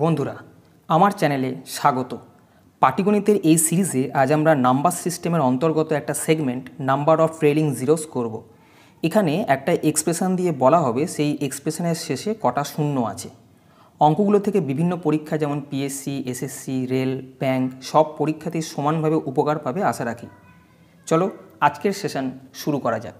বন্ধুরা, আমার চ্যানেলে স্বাগত। পাটিগণিতের এই সিরিজে আজ আমরা নাম্বার সিস্টেমের অন্তর্গত একটা segment number of trailing zeros করব। এখানে একটা এক্সপ্রেশন দিয়ে বলা হবে সেই এক্সপ্রেশনের শেষে কটা শূন্য আছে। অঙ্কগুলো থেকে বিভিন্ন পরীক্ষা যেমন পিএসসি, এসএসসি, রেল, ব্যাংক সব পরীক্ষাতেই সমানভাবে উপকার পাবে আশা রাখি। চলো আজকের সেশন শুরু করা যাক।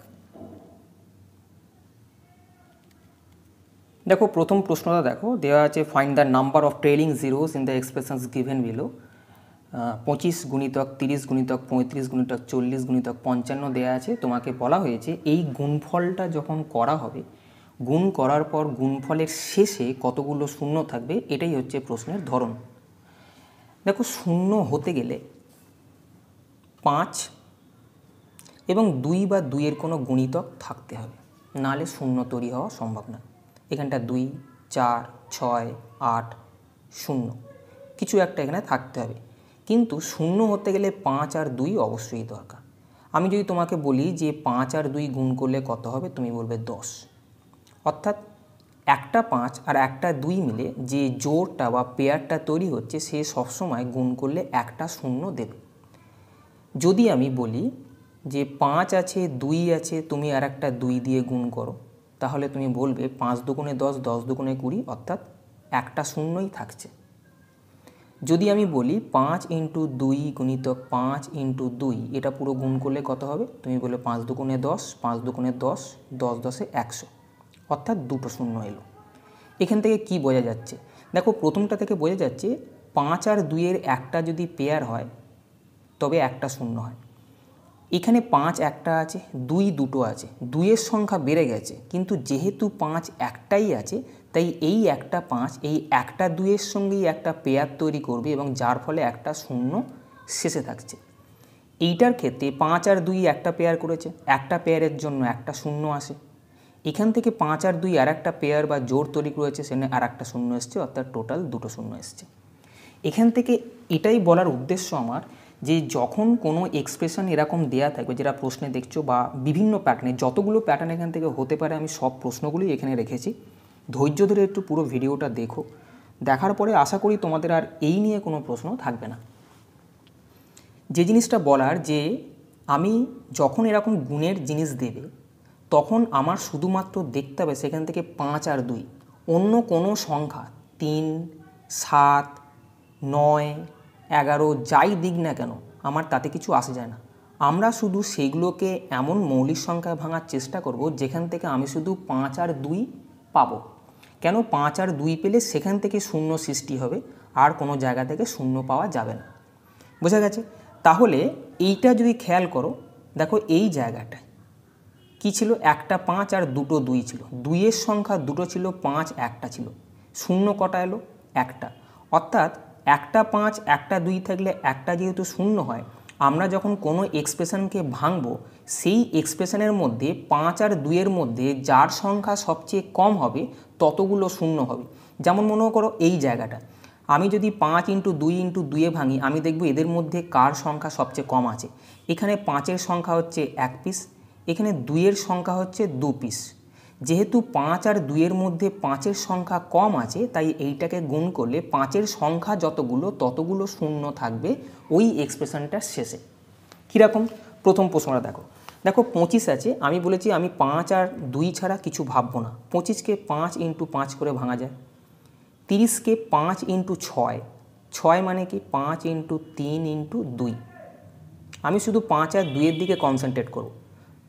দেখো প্রথম প্রশ্নটা দেখো, দেওয়া আছে find the number of trailing zeros in the expressions given below. 25 গুণিতক 30 গুণিতক 35 গুণিতক 40 গুণিতক 55 দেওয়া আছে। তোমাকে বলা হয়েছে এই গুণফলটা যখন করা হবে, গুণ করার পর গুণফলের শেষে কতগুলো শূন্য থাকবে, এটাই হচ্ছে প্রশ্নের ধরন। দেখো শূন্য হতে গেলে 5 এবং 2 বা 2-এর কোনো গুণিতক থাকতে হবে, নাহলে শূন্য তৈরি হওয়া সম্ভব না। এখানটা 2, 4, 6, 8, 0 কিছু একটা এখানে থাকতে হবে। কিন্তু শূন্য হতে গেলে 5 আর 2 অবশ্যই দরকার। আমি যদি তোমাকে বলি যে 5 আর 2 গুণ করলে কত হবে, তুমি বলবে 10। অর্থাৎ একটা 5 আর একটা 2 মিলে যে জোড়টা বা পেয়ারটা তৈরি হচ্ছে, সে সবসময় গুণ করলে একটা শূন্য দেবে। যদি আমি বলি যে 5 আছে 2 আছে, তুমি আর একটা 2 দিয়ে গুণ করো, তাহলে তুমি বলবে 5 দুগুণে 10, 10 দুগুণে 20, অর্থাৎ একটা শূন্যই থাকছে। যদি আমি বলি 5 × 2 গুণিতক 5 × 2, এটা পুরো গুণ করলে কত হবে, তুমি বলে 5 দুগুণে 10, 5 দুগুণে 10, 10 10-এ 100, অর্থাৎ দুটো শূন্য এলো। এখান থেকে কি বোঝা যাচ্ছে? দেখো প্রথমটা থেকে বোঝা যাচ্ছে 5 আর 2-এর একটা যদি পেয়ার হয় তবে একটা শূন্য হয়। এখানে 5 একটা আছে, 2 দুটো আছে, 2-এর সংখ্যা বেড়ে গেছে, কিন্তু যেহেতু 5 একটাই আছে, তাই এই একটা 5 এই একটা 2-এর সঙ্গেই একটা পেয়ার তৈরি করবে এবং যার ফলে একটা শূন্য শেষে থাকছে। এইটার ক্ষেত্রে 5 আর 2 একটা পেয়ার করেছে, একটা পেয়ারের জন্য একটা শূন্য আসে। এখান থেকে 5 আর 2 আর একটা পেয়ার বা জোড় তৈরি করেছে, সেখানে আর একটা শূন্য এসছে, অর্থাৎ টোটাল দুটো শূন্য এসছে। এখান থেকে এটাই বলার উদ্দেশ্য আমার, যে যখন কোনো এক্সপ্রেশন এরকম দেয়া থাকবে, যেটা প্রশ্নে দেখছো বা বিভিন্ন প্যাটার্নে, যতগুলো প্যাটার্ন এখান থেকে হতে পারে, আমি সব প্রশ্নগুলোই এখানে রেখেছি। ধৈর্য ধরে একটু পুরো ভিডিওটা দেখো, দেখার পরে আশা করি তোমাদের আর এই নিয়ে কোনো প্রশ্ন থাকবে না। যে জিনিসটা বলার, যে আমি যখন এরকম গুণের জিনিস দেবে, তখন আমার শুধুমাত্র দেখতে হবে সেখান থেকে 5 আর 2, অন্য কোনো সংখ্যা 3, 7, 9, 11 যাই দিক না কেন, আমার তাতে কিছু আসে যায় না। আমরা শুধু সেগুলোকে এমন মৌলিক সংখ্যায় ভাঙার চেষ্টা করব যেখান থেকে আমি শুধু 5 আর 2 পাবো। কেন 5 আর 2 পেলে সেখান থেকে শূন্য সৃষ্টি হবে, আর কোনো জায়গা থেকে শূন্য পাওয়া যাবে না। বোঝা গেছে? তাহলে এইটা যদি খেয়াল করো, দেখো এই জায়গাটায় কি ছিল, একটা 5 আর দুটো 2 ছিল, 2-এর সংখ্যা দুটো ছিল, 5 একটা ছিল, শূন্য কটা এলো, একটা। অর্থাৎ একটা 5 একটা 2 থাকলে একটা যেহেতু শূন্য হয়, আমরা যখন কোনো এক্সপ্রেশনকে ভাঙবো, সেই এক্সপ্রেশনের মধ্যে 5 আর 2-এর মধ্যে যার সংখ্যা সবচেয়ে কম হবে ততগুলো শূন্য হবে। যেমন মনে করো এই জায়গাটা, আমি যদি 5 × 2 × 2-এ ভাঙি, আমি দেখব এদের মধ্যে কার সংখ্যা সবচেয়ে কম আছে। এখানে 5-এর সংখ্যা হচ্ছে 1 পিস, এখানে 2-এর সংখ্যা হচ্ছে 2 পিস। যেহেতু 5 আর 2-এর মধ্যে 5-এর সংখ্যা কম আছে, তাই এইটাকে গুণ করলে 5-এর সংখ্যা যতগুলো ততগুলো শূন্য থাকবে ওই এক্সপ্রেশনটার শেষে। কীরকম? প্রথম প্রশ্নটা দেখো, 25 আছে, আমি বলেছি আমি 5 আর 2 ছাড়া কিছু ভাববো না। 25কে 5 × 5 করে ভাঙা যায়। 30কে 5 × 6, 6 মানে কি 5 × 3 × 2, আমি শুধু 5 আর 2-এর দিকে কনসেন্ট্রেট করব।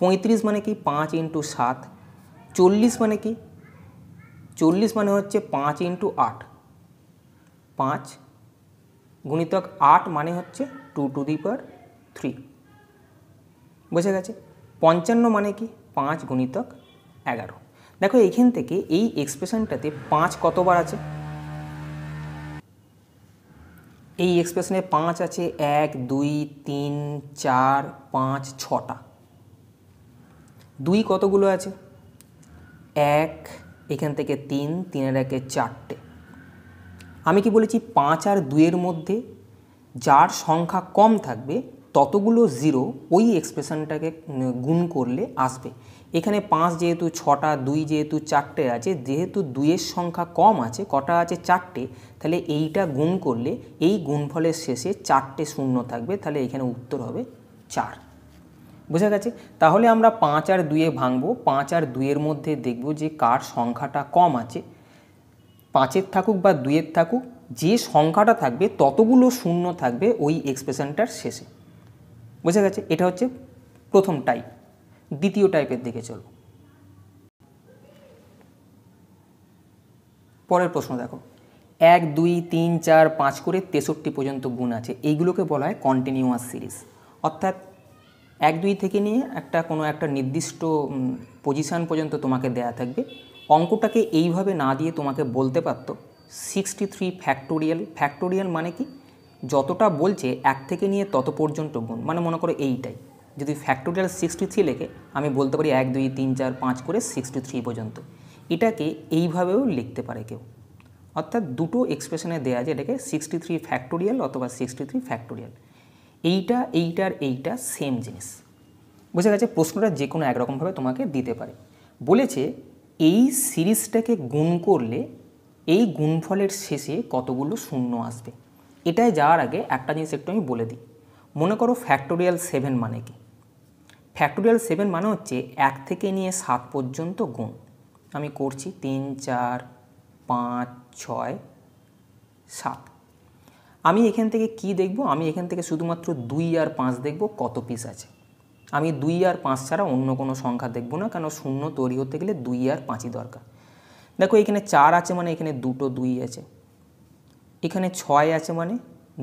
35 মানে কি 5 × 7, 40 মানে কি, 40 মানে হচ্ছে 5 × 8, 5 গুণিতক 8 মানে হচ্ছে 2⁻³ বোঝা গেছে? 55 মানে কি 5 গুণিতক 11। দেখো এখান থেকে এই এক্সপ্রেশনটাতে 5 কতবার আছে, এই এক্সপ্রেশনে 5 আছে 1 2 3 4 5 6টা। 2 কতগুলো আছে, 1, এখান থেকে 3, 3-এর 1-এ 4টে। আমি কি বলেছি 5 আর 2-এর মধ্যে যার সংখ্যা কম থাকবে ততগুলো জিরো ওই এক্সপ্রেশনটাকে গুণ করলে আসবে। এখানে 5 যেহেতু 6টা, 2 যেহেতু 4টে আছে, যেহেতু 2-এর সংখ্যা কম আছে, কটা আছে 4টে, তাহলে এইটা গুণ করলে এই গুণফলের শেষে 4টে শূন্য থাকবে, তাহলে এখানে উত্তর হবে 4। বোঝা গেছে? তাহলে আমরা 5 আর 2-এ ভাঙবো। 5 আর 2-এর মধ্যে দেখব যে কার সংখ্যাটা কম আছে। 5-এর থাকুক বা 2-এর থাকুক, যে সংখ্যাটা থাকবে ততগুলো শূন্য থাকবে ওই এক্সপ্রেশনটার শেষে। বোঝা গেছে? এটা হচ্ছে প্রথম টাইপ। দ্বিতীয় টাইপের দিকে চলো। পরের প্রশ্ন দেখো, 1, 2, 3, 4, 5 করে 63 পর্যন্ত গুণ আছে। এইগুলোকে বলা হয় কন্টিনিউয়াস সিরিজ। অর্থাৎ 1, 2 থেকে নিয়ে কোনো একটা নির্দিষ্ট পজিশান পর্যন্ত তোমাকে দেয়া থাকবে। অঙ্কটাকে এইভাবে না দিয়ে তোমাকে বলতে পারতো 63 ফ্যাক্টোরিয়াল। ফ্যাক্টোরিয়াল মানে কি? যতটা বলছে 1 থেকে নিয়ে তত পর্যন্ত গুণ, মানে মনে করো এইটাই। যদি ফ্যাক্টোরিয়াল 63 লেখে, আমি বলতে পারি 1, 2, 3, 4, 5 করে 63 পর্যন্ত। এটাকে এইভাবেও লিখতে পারে কেউ। অর্থাৎ দুটো এক্সপ্রেশনে দেওয়া যায়, এটাকে 63 ফ্যাক্টোরিয়াল অথবা 63 ফ্যাক্টোরিয়াল। এইটা সেম জিনিস। বোঝা গেছে? প্রশ্নটা যে কোনো একরকমভাবে তোমাকে দিতে পারে। বলেছে এই সিরিজটাকে গুণ করলে এই গুণফলের শেষে কতগুলো শূন্য আসবে। এটাই যাওয়ার আগে একটা জিনিস একটু আমি বলে দিই। মনে করো ফ্যাক্টোরিয়াল 7 মানে কি? ফ্যাক্টোরিয়াল 7 মানে হচ্ছে 1 থেকে নিয়ে 7 পর্যন্ত গুণ। আমি করছি 3, 4, 5, 6, 7। আমি এখান থেকে কি দেখব? আমি এখান থেকে শুধুমাত্র 2 আর 5 দেখব কত পিস আছে। আমি 2 আর 5 ছাড়া অন্য কোনো সংখ্যা দেখব না, কারণ শূন্য তৈরি হতে গেলে 2 আর 5ই দরকার। দেখো এখানে 4 আছে মানে এখানে দুটো 2 আছে, এখানে 6 আছে মানে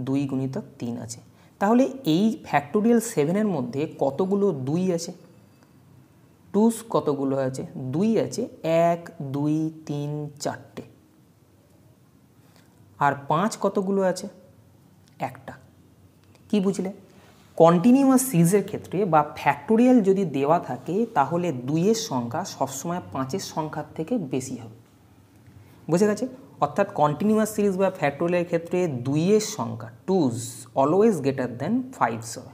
2 গুণিতক 3 আছে। তাহলে এই ফ্যাক্টোরিয়াল 7-এর মধ্যে কতগুলো 2 আছে? টুস কতগুলো আছে? 2 আছে, 1, 2, 3, 4টে। আর 5 কতগুলো আছে? একটা। কি বুঝলে? কন্টিনিউয়াস সিরিজের ক্ষেত্রে বা ফ্যাক্টোরিয়াল যদি দেওয়া থাকে, তাহলে 2-এর সংখ্যা সবসময় 5-এর সংখ্যার থেকে বেশি হবে। বুঝে গেছে? অর্থাৎ কন্টিনিউয়াস সিরিজ বা ফ্যাক্টোরিয়ালের ক্ষেত্রে 2-এর সংখ্যা টুজ অলওয়েজ গ্রেটার দেন 5 হবে।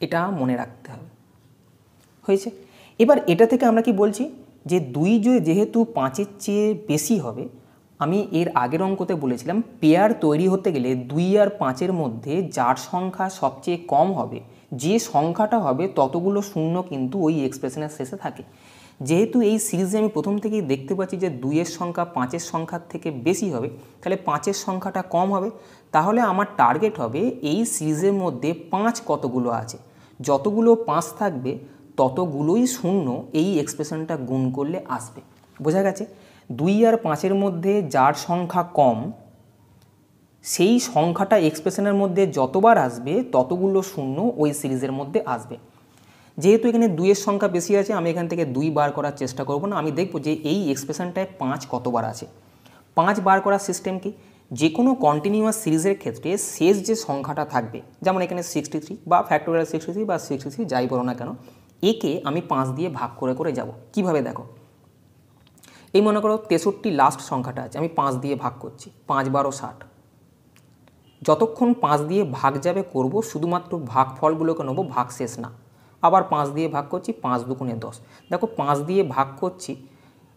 এটা মনে রাখতে হবে। হয়েছে? এবার এটা থেকে আমরা কি বলছি যে 2 যেহেতু 5-এর চেয়ে বেশি হবে, আমি এর আগের অঙ্কতে বলেছিলাম পেয়ার তৈরি হতে গেলে 2 আর 5-এর মধ্যে যার সংখ্যা সবচেয়ে কম হবে, যে সংখ্যাটা হবে ততগুলো শূন্য কিন্তু ওই এক্সপ্রেশনের শেষে থাকে। যেহেতু এই সিরিজে আমি প্রথম থেকেই দেখতে পাচ্ছি যে 2-এর সংখ্যা 5-এর সংখ্যার থেকে বেশি হবে, তাহলে 5-এর সংখ্যাটা কম হবে। তাহলে আমার টার্গেট হবে এই সিরিজের মধ্যে 5 কতগুলো আছে, যতগুলো 5 থাকবে ততগুলোই শূন্য এই এক্সপ্রেশনটা গুণ করলে আসবে। বোঝা গেছে? 2 আর 5-এর মধ্যে যার সংখ্যা কম, সেই সংখ্যাটা এক্সপ্রেশনের মধ্যে যতবার আসবে ততগুলো শূন্য ওই সিরিজের মধ্যে আসবে। যেহেতু এখানে 2-এর সংখ্যা বেশি আছে, আমি এখান থেকে 2 বার করার চেষ্টা করব না। আমি দেখব যে এই এক্সপ্রেশনটায় 5 কতবার আছে। 5 বার করার সিস্টেম কি? যে কোনো কন্টিনিউয়াস সিরিজের ক্ষেত্রে শেষ যে সংখ্যাটা থাকবে, যেমন এখানে 63 বা ফ্যাক্টোরিয়াল 63 বা 63 যাই বলো না কেন, একে আমি 5 দিয়ে ভাগ করে করে যাব। কিভাবে দেখো, এই মনে করো 63 লাস্ট সংখ্যাটা আছে, আমি 5 দিয়ে ভাগ করছি। 5, 12, 60। যতক্ষণ 5 দিয়ে ভাগ যাবে করব, শুধুমাত্র ভাগফলগুলোকে নেবো, ভাগ শেষ না। আবার 5 দিয়ে ভাগ করছি, 5 দুগুণে 10। দেখো 5 দিয়ে ভাগ করছি,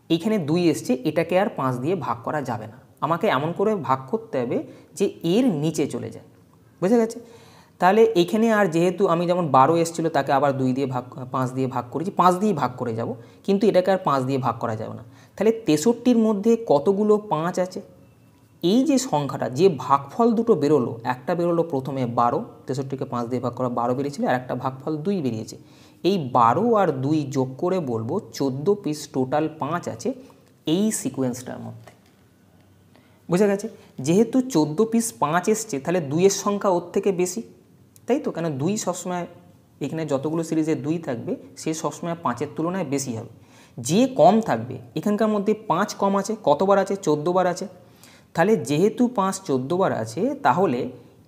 এইখানে 2 এসছে, এটাকে আর 5 দিয়ে ভাগ করা যাবে না। আমাকে এমন করে ভাগ করতে হবে যে এর নিচে চলে যায়। বুঝে গেছে? তাহলে এইখানে আর যেহেতু আমি যেমন 12 এসেছিলো, তাকে আবার 5 দিয়ে ভাগ করেছি, 5 দিয়ে ভাগ করে যাব, কিন্তু এটাকে আর 5 দিয়ে ভাগ করা যাবে না। তাহলে 63-র মধ্যে কতগুলো 5 আছে? এই যে সংখ্যাটা, যে ভাগফল দুটো বেরোলো, একটা বেরোলো প্রথমে 12, 63কে 5 দিয়ে ভাগ করা 12 বেরিয়েছিল, আর একটা ভাগফল 2 বেরিয়েছে। এই 12 আর 2 যোগ করে বলবো 14 পিস টোটাল 5 আছে এই সিকোয়েন্সটার মধ্যে। বুঝা গেছে? যেহেতু 14 পিস 5 এসছে, তাহলে 2-এর সংখ্যা ওর থেকে বেশি, তাই তো? কেন 2 সবসময় এখানে যতগুলো সিরিজে 2 থাকবে, সে সবসময় 5-এর তুলনায় বেশি হবে। যে কম থাকবে, এখানকার মধ্যে 5 কম আছে, কতবার আছে? 14 বার আছে। তাহলে যেহেতু 5 14 বার আছে, তাহলে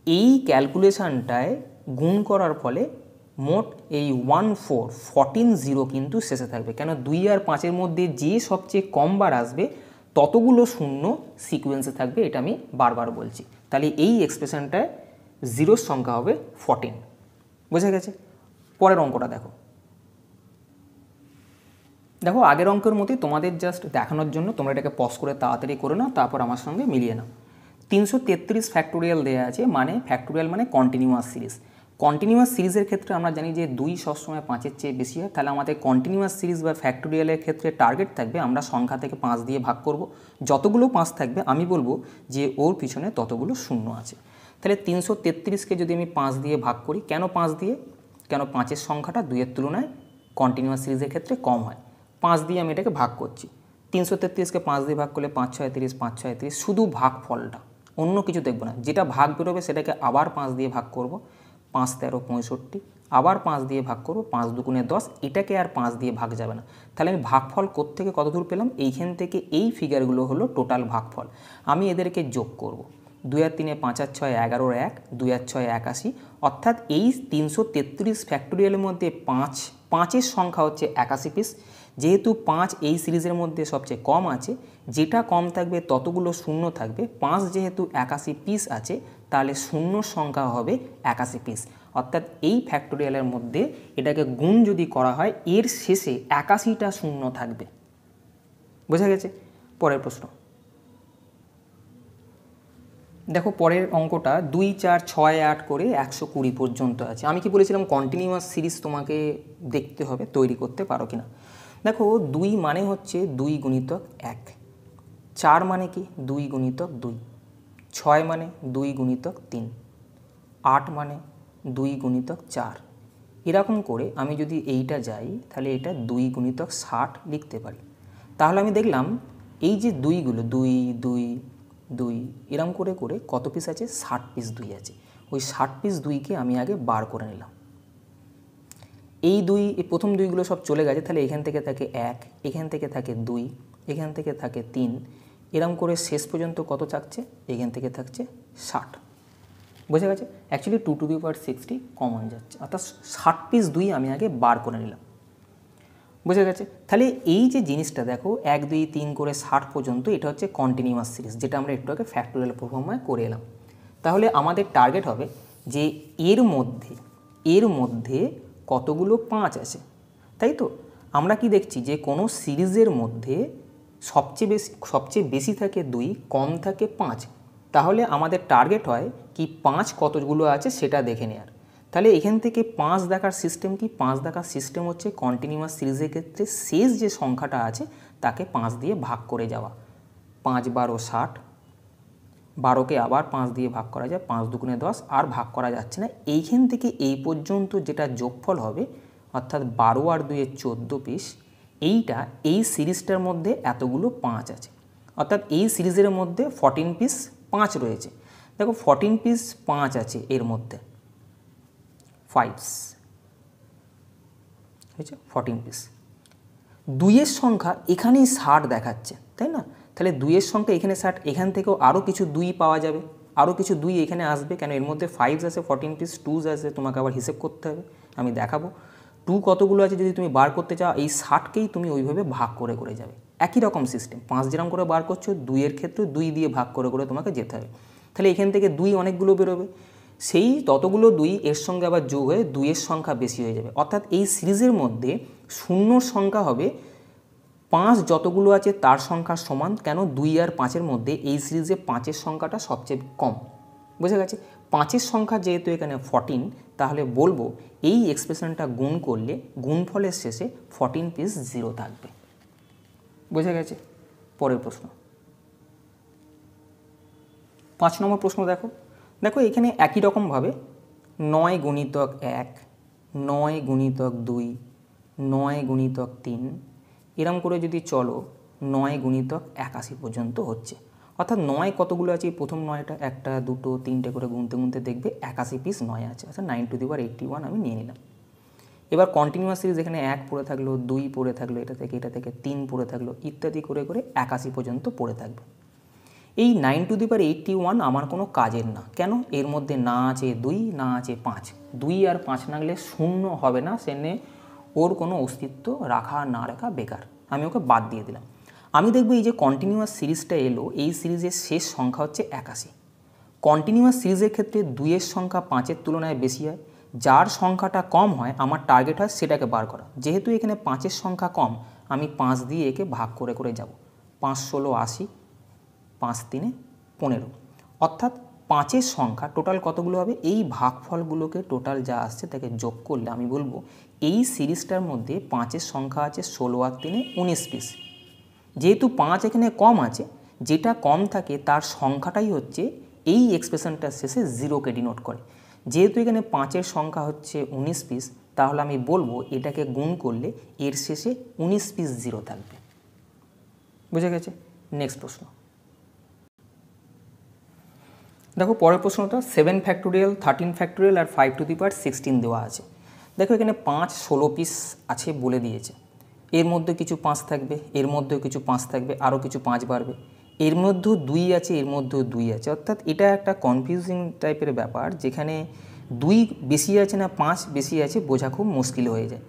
এই ক্যালকুলেশানটায় গুণ করার ফলে মোট এই 14 0 কিন্তু শেষে থাকবে। কেন 2 আর 5-এর মধ্যে যে সবচেয়ে কম বার আসবে ততগুলো শূন্য সিকোয়েন্সে থাকবে, এটা আমি বারবার বলছি। তাহলে এই এক্সপ্রেশনটায় জিরোর সংখ্যা হবে 14। বোঝা গেছে? পরের অঙ্কটা দেখো। দেখো আগের অঙ্কের মতোই তোমাদের জাস্ট দেখানোর জন্য তোমরা এটাকে পজ করে তাড়াতাড়ি করে নাও, তারপর আমার সঙ্গে মিলিয়ে নাও। 333 ফ্যাক্টোরিয়াল দেওয়া আছে, মানে ফ্যাক্টোরিয়াল মানে কন্টিনিউয়াস সিরিজ। কন্টিনিউয়াস সিরিজের ক্ষেত্রে আমরা জানি যে 2 সবসময় 5-এর চেয়ে বেশি হয়, তাহলে আমাদের কন্টিনিউয়াস সিরিজ বা ফ্যাক্টোরিয়ালের ক্ষেত্রে টার্গেট থাকবে আমরা সংখ্যা থেকে 5 দিয়ে ভাগ করব। যতগুলো 5 থাকবে আমি বলবো যে ওর পিছনে ততগুলো শূন্য আছে। তাহলে 333কে যদি আমি 5 দিয়ে ভাগ করি, কেন 5 দিয়ে? কেন 5-এর সংখ্যাটা 2-এর তুলনায় কন্টিনিউয়াস সিরিজের ক্ষেত্রে কম হয়। 5 দিয়ে আমি এটাকে ভাগ করছি। 333কে 5 দিয়ে ভাগ করলে 5 6 30, 5 6 30, শুধু ভাগফলটা, অন্য কিছু দেখব না। যেটা ভাগ বেরোবে সেটাকে আবার 5 দিয়ে ভাগ করব, 5 13 65, আবার 5 দিয়ে ভাগ করব, 5 দুগুণে 10, এটাকে আর 5 দিয়ে ভাগ যাবে না। তাহলে আমি ভাগফল কোত্থেকে কত দূর পেলাম? এইখান থেকে এই ফিগারগুলো হলো টোটাল ভাগফল। আমি এদেরকে যোগ করব। 2 আর 3 5 আর 6 11 1, 2 আর 6 81, অর্থাৎ এই 333 ফ্যাক্টোরিয়ালের মধ্যে 5-এর সংখ্যা হচ্ছে 81 পিস। যেহেতু 5 এই সিরিজের মধ্যে সবচেয়ে কম আছে, যেটা কম থাকবে ততগুলো শূন্য থাকবে। 5 যেহেতু 81 পিস আছে, তাহলে শূন্যর সংখ্যা হবে 81 পিস। অর্থাৎ এই ফ্যাক্টোরিয়ালের মধ্যে এটাকে গুণ যদি করা হয়, এর শেষে 81টা শূন্য থাকবে। বোঝা গেছে? পরের প্রশ্ন দেখো। পরের অঙ্কটা 2 4 6 8 করে 120 পর্যন্ত আছে। আমি কি বলেছিলাম কন্টিনিউয়াস সিরিজ তোমাকে দেখতে হবে তৈরি করতে পারো কিনা। দেখো 2 মানে হচ্ছে 2 গুণিতক 1, 4 মানে কি 2 গুণিতক 2, 6 মানে 2 গুণিতক 3, 8 মানে 2 গুণিতক 4। এরকম করে আমি যদি এইটা যাই, তাহলে এটা 2 গুণিতক 60 লিখতে পারি। তাহলে আমি দেখলাম এই যে 2গুলো 2 2 2 এরকম করে করে কত পিস আছে? 60 পিস 2 আছে। ওই 60 পিস 2কে আমি আগে বার করে নিলাম। এই প্রথম 2গুলো সব চলে গেছে, তাহলে এখান থেকে থাকে 1, এখান থেকে থাকে 2, এখান থেকে থাকে 3, এরকম করে শেষ পর্যন্ত কত থাকছে? এখান থেকে থাকছে 60। বোঝা গেছে? Actually 2 two the power 60 common যাচ্ছে, অর্থাৎ 60 পিস 2 আমি আগে বার করে নিলাম। বোঝা গেছে? তাহলে এই যে জিনিসটা দেখো 1 2 3 করে 60 পর্যন্ত, এটা হচ্ছে কন্টিনিউয়াস সিরিজ, যেটা আমরা একটু আগে ফ্যাক্টোরিয়াল প্রফর্মায় করে এলাম। তাহলে আমাদের টার্গেট হবে যে এর মধ্যে কতগুলো 5 আছে, তাই তো? আমরা কি দেখছি যে কোনো সিরিজের মধ্যে সবচেয়ে বেশি থাকে 2, কম থাকে 5। তাহলে আমাদের টার্গেট হয় কি 5 কতগুলো আছে সেটা দেখে নেওয়ার। তাহলে এখান থেকে 5 দেখার সিস্টেম কি? 5 দেখার সিস্টেম হচ্ছে কন্টিনিউয়াস সিরিজের ক্ষেত্রে শেষ যে সংখ্যাটা আছে তাকে 5 দিয়ে ভাগ করে যাওয়া। 5 12 60, 12কে আবার 5 দিয়ে ভাগ করা যায়, 5 দুগুণে 10, আর ভাগ করা যাচ্ছে না। এইখান থেকে এই পর্যন্ত যেটা যোগফল হবে, অর্থাৎ 12 আর 2 14 পিস, এই সিরিজটার মধ্যে এতগুলো 5 আছে। অর্থাৎ এই সিরিজের মধ্যে 14 পিস 5 রয়েছে। দেখো 14 পিস 5 আছে এর মধ্যে, 5 হয়েছে 14 পিস। 2-এর সংখ্যা এখানেই 60 দেখাচ্ছে, তাই না? তাহলে 2-এর সংখ্যা এখানে 60, এখান থেকেও আরও কিছু 2 পাওয়া যাবে, আরও কিছু 2 এখানে আসবে। কেন? এর মধ্যে 5 আছে, 14 পিস 2 আছে, তোমাকে আবার হিসেব করতে হবে, আমি দেখাবো। 2 কতগুলো আছে যদি তুমি বার করতে চাও, এই 60কেই তুমি ওইভাবে ভাগ করে করে যাবে। একই রকম সিস্টেম, 5 যেরকম করে বার করছো, 2-এর ক্ষেত্রে 2 দিয়ে ভাগ করে করে তোমাকে যেতে হবে। তাহলে এখান থেকে 2 অনেকগুলো বেরোবে, সেই ততগুলো 2 এর সঙ্গে আবার যোগ হয়ে 2-এর সংখ্যা বেশি হয়ে যাবে। অর্থাৎ এই সিরিজের মধ্যে শূন্যর সংখ্যা হবে 5 যতগুলো আছে তার সংখ্যার সমান। কেন? 2 আর 5-এর মধ্যে এই সিরিজে 5-এর সংখ্যাটা সবচেয়ে কম। বোঝা গেছে? 5-এর সংখ্যা যেহেতু এখানে 14, তাহলে বলবো এই এক্সপ্রেশনটা গুণ করলে গুণফলের শেষে 14 পিস 0 থাকবে। বোঝা গেছে? পরের প্রশ্ন 5 নম্বর প্রশ্ন দেখো। এখানে একই রকমভাবে 9 গুণিতক 1, 9 গুণিতক 2, 9 গুণিতক 3, এরম করে যদি চলো 9 গুণিতক 81 পর্যন্ত হচ্ছে। অর্থাৎ 9 কতগুলো আছে? প্রথম 9টা 1টা 2টো 3টে করে গুনতে গুনতে দেখবে 81 পিস 9 আছে, অর্থাৎ 9 টু দি পাওয়ার 81 আমি নিয়ে নিলাম। এবার কন্টিনিউয়াস সিরিজ এখানে 1 পড়ে থাকলো, 2 পড়ে থাকলো, এটা থেকে 3 পড়ে থাকলো, ইত্যাদি করে করে 81 পর্যন্ত পড়ে থাকবে। এই 9 টু দি পাওয়ার 81 আমার কোনো কাজের না। কেন? এর মধ্যে না আছে 2, না আছে 5। 2 আর 5 না গেলে শূন্য হবে না, সেনে ওর কোনো অস্তিত্ব রাখা না রাখা বেকার, আমি ওকে বাদ দিয়ে দিলাম। আমি দেখব এই যে কন্টিনিউয়াস সিরিজটা এলো, এই সিরিজের শেষ সংখ্যা হচ্ছে 81। কন্টিনিউয়াস সিরিজের ক্ষেত্রে 2-এর সংখ্যা 5-এর তুলনায় বেশি হয়, যার সংখ্যাটা কম হয় আমার টার্গেট হয় সেটাকে বার করা। যেহেতু এখানে 5-এর সংখ্যা কম, আমি 5 দিয়ে একে ভাগ করে করে যাব। 5 ষোলো 80, 5 তিনে 15, অর্থাৎ 5-এর সংখ্যা টোটাল কতগুলো হবে, এই ভাগফলগুলোকে টোটাল যা আসছে তাকে যোগ করলে আমি বলবো এই সিরিজটার মধ্যে 5-এর সংখ্যা আছে 16 আর 3 19 পিস। যেহেতু 5 এখানে কম আছে, যেটা কম থাকে তার সংখ্যাটাই হচ্ছে এই এক্সপ্রেশনটার শেষে 0কে ডিনোট করে। যেহেতু এখানে 5-এর সংখ্যা হচ্ছে 19 পিস, তাহলে আমি বলবো এটাকে গুণ করলে এর শেষে 19 পিস 0 থাকবে। বুঝে গেছে? নেক্সট প্রশ্ন দেখো, পরের প্রশ্নটা 7 ফ্যাক্টোরিয়াল 13 ফ্যাক্টোরিয়াল আর 5 টু দি পাওয়ার 16 দেওয়া আছে। দেখো এখানে 5 16 পিস আছে বলে দিয়েছে, এর মধ্যে কিছু 5 থাকবে, এর মধ্যেও কিছু 5 থাকবে, আরও কিছু 5 বাড়বে, এর মধ্যেও 2 আছে, এর মধ্যেও 2 আছে। অর্থাৎ এটা একটা কনফিউজিং টাইপের ব্যাপার, যেখানে 2 বেশি আছে না 5 বেশি আছে বোঝা খুব মুশকিল হয়ে যায়।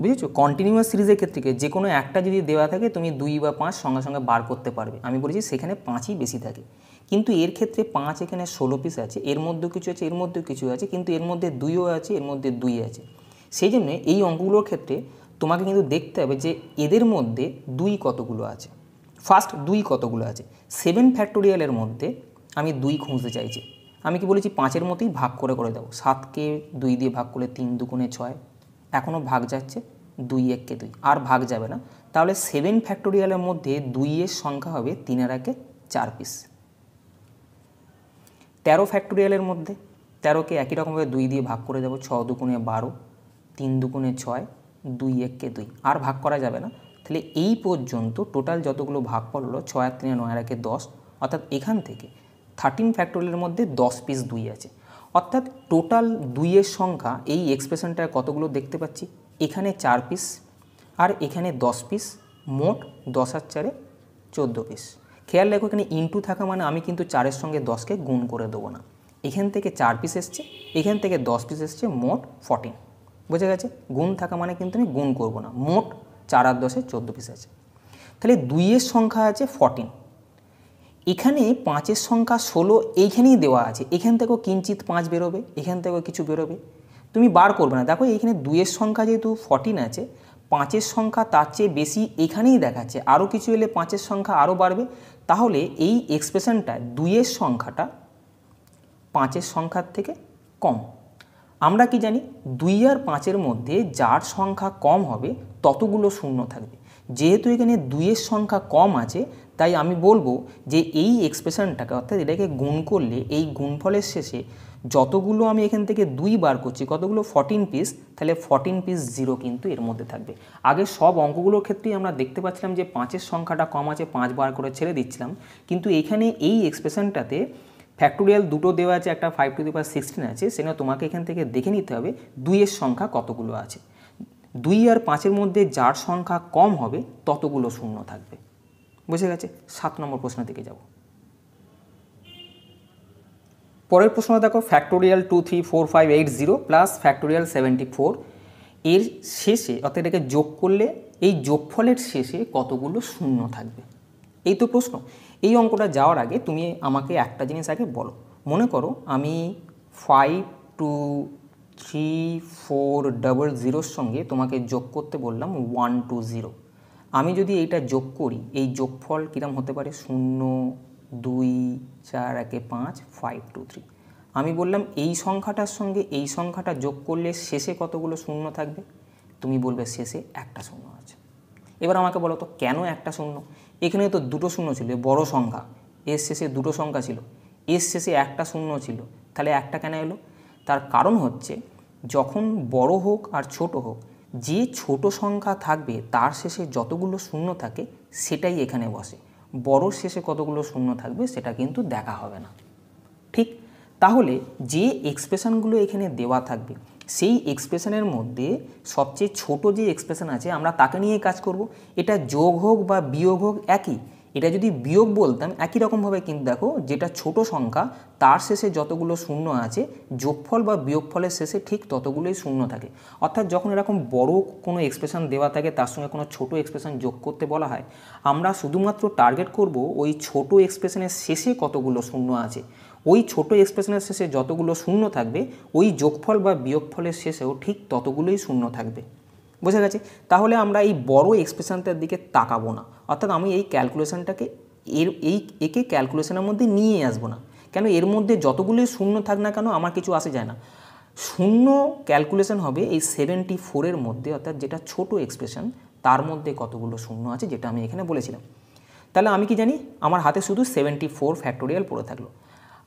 বুঝেছো? কন্টিনিউয়াস সিরিজের ক্ষেত্রে যে কোনো একটা যদি দেওয়া থাকে তুমি 2 বা 5 সঙ্গে সঙ্গে বার করতে পারবে। আমি বলেছি সেখানে 5ই বেশি থাকে, কিন্তু এর ক্ষেত্রে 5 এখানে 16 পিস আছে, এর মধ্যেও কিছু আছে, এর মধ্যেও কিছু আছে, কিন্তু এর মধ্যে 2ও আছে, এর মধ্যে 2 আছে। সেই জন্য এই অঙ্কগুলোর ক্ষেত্রে তোমাকে কিন্তু দেখতে হবে যে এদের মধ্যে 2 কতগুলো আছে। ফার্স্ট 2 কতগুলো আছে। 7 ফ্যাক্টোরিয়ালের মধ্যে আমি 2 খুঁজতে চাইছি। আমি কি বলেছি 5-এর মতোই ভাগ করে করে দেবো। 7কে 2 দিয়ে ভাগ করলে 3 দুগুণে 6, এখনও ভাগ যাচ্ছে, 2 1কে 2, আর ভাগ যাবে না। তাহলে 7 ফ্যাক্টোরিয়ালের মধ্যে 2-এর সংখ্যা হবে 3 আর 1-এ 4 পিস। 13 ফ্যাক্টোরিয়ালের মধ্যে 13কে একই রকমভাবে 2 দিয়ে ভাগ করে দেবো। 6 দুগুণে 12, 3 দুগুণে 6, 2 1কে 2, আর ভাগ করা যাবে না। তাহলে এই পর্যন্ত টোটাল যতগুলো ভাগফল হলো 6 আর 3 9 আর 1-এ 10, অর্থাৎ এখান থেকে 13 ফ্যাক্টোরিয়ালের মধ্যে 10 পিস 2 আছে। অর্থাৎ টোটাল 2-এর সংখ্যা এই এক্সপ্রেশনটায় কতগুলো দেখতে পাচ্ছি, এখানে 4 পিস আর এখানে 10 পিস, মোট 10 আর 4-এ 14 পিস। খেয়াল রাখো এখানে ইনটু থাকা মানে আমি কিন্তু 4-এর সঙ্গে 10কে গুণ করে দেবো না। এখান থেকে 4 পিস এসছে, এখান থেকে 10 পিস এসছে, মোট 14। বুঝে গেছে? গুণ থাকা মানে কিন্তু আমি গুণ করব না। মোট 4 আর 10-এ 14 পিস আছে। তাহলে 2-এর সংখ্যা আছে 14, এখানে 5-এর সংখ্যা 16 এইখানেই দেওয়া আছে, এখান থেকেও কিঞ্চিত 5 বেরোবে, এখান থেকেও কিছু বেরোবে, তুমি বার করবে না। দেখো এইখানে 2-এর সংখ্যা যেহেতু 14 আছে, 5-এর সংখ্যা তার চেয়ে বেশি এখানেই দেখাচ্ছে, আরও কিছু এলে 5-এর সংখ্যা আরও বাড়বে। তাহলে এই এক্সপ্রেশনটা 2-এর সংখ্যাটা 5-এর সংখ্যার থেকে কম। আমরা কি জানি 2 আর 5-এর মধ্যে যার সংখ্যা কম হবে ততগুলো শূন্য থাকবে। যেহেতু এখানে 2-এর সংখ্যা কম আছে, তাই আমি বলবো যে এই এক্সপ্রেশনটাকে, অর্থাৎ এটাকে গুণ করলে এই গুণফলের শেষে যতগুলো আমি এখান থেকে 2 বার করছি, কতগুলো 14 পিস, তাহলে 14 পিস 0 কিন্তু এর মধ্যে থাকবে। আগে সব অঙ্কগুলোর ক্ষেত্রেই আমরা দেখতে পাচ্ছিলাম যে 5-এর সংখ্যাটা কম আছে, 5 বার করে ছেড়ে দিচ্ছিলাম, কিন্তু এখানে এই এক্সপ্রেশনটাতে ফ্যাক্টোরিয়াল দুটো দেওয়া আছে, একটা 5 টু দি পাওয়ার 16 আছে, সেটা তোমাকে এখান থেকে দেখে নিতে হবে 2-এর সংখ্যা কতগুলো আছে। 2 আর 5-এর মধ্যে যার সংখ্যা কম হবে ততগুলো শূন্য থাকবে। বুঝে গেছে? 7 নম্বর প্রশ্ন থেকে যাব। পরের প্রশ্ন দেখো, ফ্যাক্টোরিয়াল 2 3 4 5 8 0 প্লাস ফ্যাক্টোরিয়াল 74 এর শেষে, অর্থাৎ এটাকে যোগ করলে এই যোগফলের শেষে কতগুলো শূন্য থাকবে, এই তো প্রশ্ন। এই অঙ্কটা যাওয়ার আগে তুমি আমাকে একটা জিনিস আগে বলো। মনে করো আমি 5 2 3 4 0 সঙ্গে তোমাকে যোগ করতে বললাম 1 2 0। আমি যদি এইটা যোগ করি, এই যোগফল কীরকম হতে পারে, 0 2 4 1 5 5 2 3। আমি বললাম এই সংখ্যাটার সঙ্গে এই সংখ্যাটা যোগ করলে শেষে কতগুলো শূন্য থাকবে, তুমি বলবে শেষে একটা শূন্য আছে। এবার আমাকে বলো তো কেন একটা শূন্য? এখানে তো দুটো শূন্য ছিল, বড় সংখ্যা, এর শেষে দুটো সংখ্যা ছিল, এর শেষে একটা শূন্য ছিল, তাহলে একটা কেন এলো? তার কারণ হচ্ছে যখন বড় হোক আর ছোট হোক, যে ছোট সংখ্যা থাকবে তার শেষে যতগুলো শূন্য থাকে সেটাই এখানে বসে। বড় শেষে কতগুলো শূন্য থাকবে সেটা কিন্তু দেখা হবে না। ঠিক তাহলে যে এক্সপ্রেশনগুলো এখানে দেওয়া থাকবে সেই এক্সপ্রেশনের মধ্যে সবচেয়ে ছোট যে এক্সপ্রেশন আছে আমরা তাকে নিয়ে কাজ করব। এটা যোগ হোক বা বিয়োগ হোক একই। এটা যদি বিয়োগ বলতাম একই রকমভাবে, কিন্তু দেখো যেটা ছোট সংখ্যা তার শেষে যতগুলো শূন্য আছে যোগফল বা বিয়োগফলের শেষে ঠিক ততগুলোই শূন্য থাকে। অর্থাৎ যখন এরকম বড় কোনো এক্সপ্রেশন দেওয়া থাকে তার সঙ্গে কোনো ছোট এক্সপ্রেশন যোগ করতে বলা হয়, আমরা শুধুমাত্র টার্গেট করব ওই ছোট এক্সপ্রেশনের শেষে কতগুলো শূন্য আছে, ওই ছোট এক্সপ্রেশনের শেষে যতগুলো শূন্য থাকবে ওই যোগফল বা বিয়োগফলের শেষেও ঠিক ততগুলোই শূন্য থাকবে। বোঝা গেছে? তাহলে আমরা এই বড় এক্সপ্রেশনটার দিকে তাকাবো না, অর্থাৎ আমি এই ক্যালকুলেশনটাকে একে ক্যালকুলেশনের মধ্যে নিয়ে আসবো না। কেন? এর মধ্যে যতগুলোই শূন্য থাক না কেন আমার কিছু আসে যায় না। শূন্য ক্যালকুলেশন হবে এই 74-এর মধ্যে, অর্থাৎ যেটা ছোট এক্সপ্রেশন তার মধ্যে কতগুলো শূন্য আছে, যেটা আমি এখানে বলেছিলাম। তাহলে আমি কি জানি? আমার হাতে শুধু 74 ফ্যাক্টোরিয়াল পড়ে থাকলো।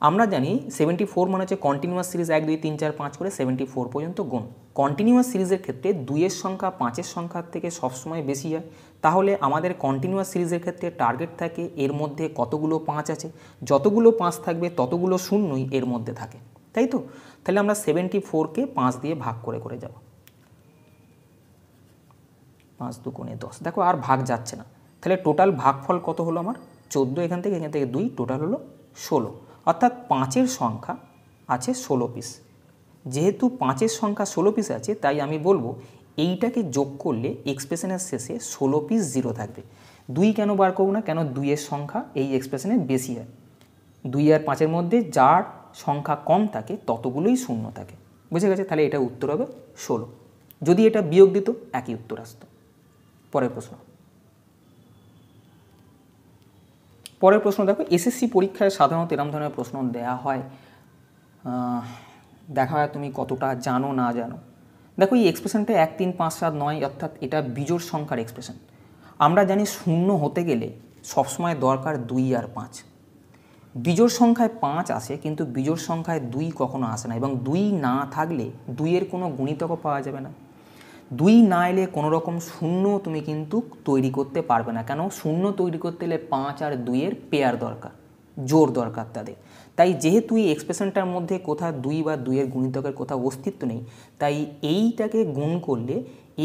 আমরা জানি 74 মানে হচ্ছে কন্টিনিউয়াস সিরিজ 1 2 3 4 5 করে 74 পর্যন্ত গুণ। কন্টিনিউয়াস সিরিজের ক্ষেত্রে 2-এর সংখ্যা 5-এর সংখ্যার থেকে সবসময় বেশি হয়। তাহলে আমাদের কন্টিনিউয়াস সিরিজের ক্ষেত্রে টার্গেট থাকে এর মধ্যে কতগুলো 5 আছে, যতগুলো 5 থাকবে ততগুলো শূন্যই এর মধ্যে থাকে, তাই তো? তাহলে আমরা 74কে 5 দিয়ে ভাগ করে করে যাব। 5 2 গুণে 10। দেখো আর ভাগ যাচ্ছে না। তাহলে টোটাল ভাগফল কত হলো আমার? 14, এখান থেকে 2, টোটাল হলো 16। অর্থাৎ 5-এর সংখ্যা আছে 16 পিস। যেহেতু 5-এর সংখ্যা 16 পিস আছে, তাই আমি বলবো এইটাকে যোগ করলে এক্সপ্রেশনের শেষে 16 পিস জিরো থাকবে। 2 কেন বার করব না? কেন 2-এর সংখ্যা এই এক্সপ্রেশনে বেশি হয়। 2 আর 5-এর মধ্যে যার সংখ্যা কম থাকে ততগুলোই শূন্য থাকে। বুঝে গেছে? তাহলে এটা উত্তর হবে 16। যদি এটা বিয়োগ দিত একই উত্তর আসতো। পরের প্রশ্ন দেখো, এসএসসি পরীক্ষায় সাধারণত এরকম ধরনের প্রশ্ন দেওয়া হয়, দেখা হয় তুমি কতটা জানো না জানো। দেখো এই এক্সপ্রেশনটা 1 3 5 7 9, অর্থাৎ এটা বিজোড় সংখ্যার এক্সপ্রেশন। আমরা জানি শূন্য হতে গেলে সবসময় দরকার 2 আর 5। বিজোড় সংখ্যায় 5 আসে, কিন্তু বিজোড় সংখ্যায় 2 কখনো আসে না, এবং 2 না থাকলে 2-এর কোনো গুণিতকও পাওয়া যাবে না। 2 না এলে কোনো রকম শূন্য তুমি কিন্তু তৈরি করতে পারবে না। কেন? শূন্য তৈরি করতে গেলে 5 আর 2-এর পেয়ার দরকার, জোড় দরকার তাদের। তাই যেহেতু এই এক্সপ্রেশনটার মধ্যে কোথাও 2 বা 2-এর গুণিতকের কোথাও অস্তিত্ব নেই, তাই এইটাকে গুণ করলে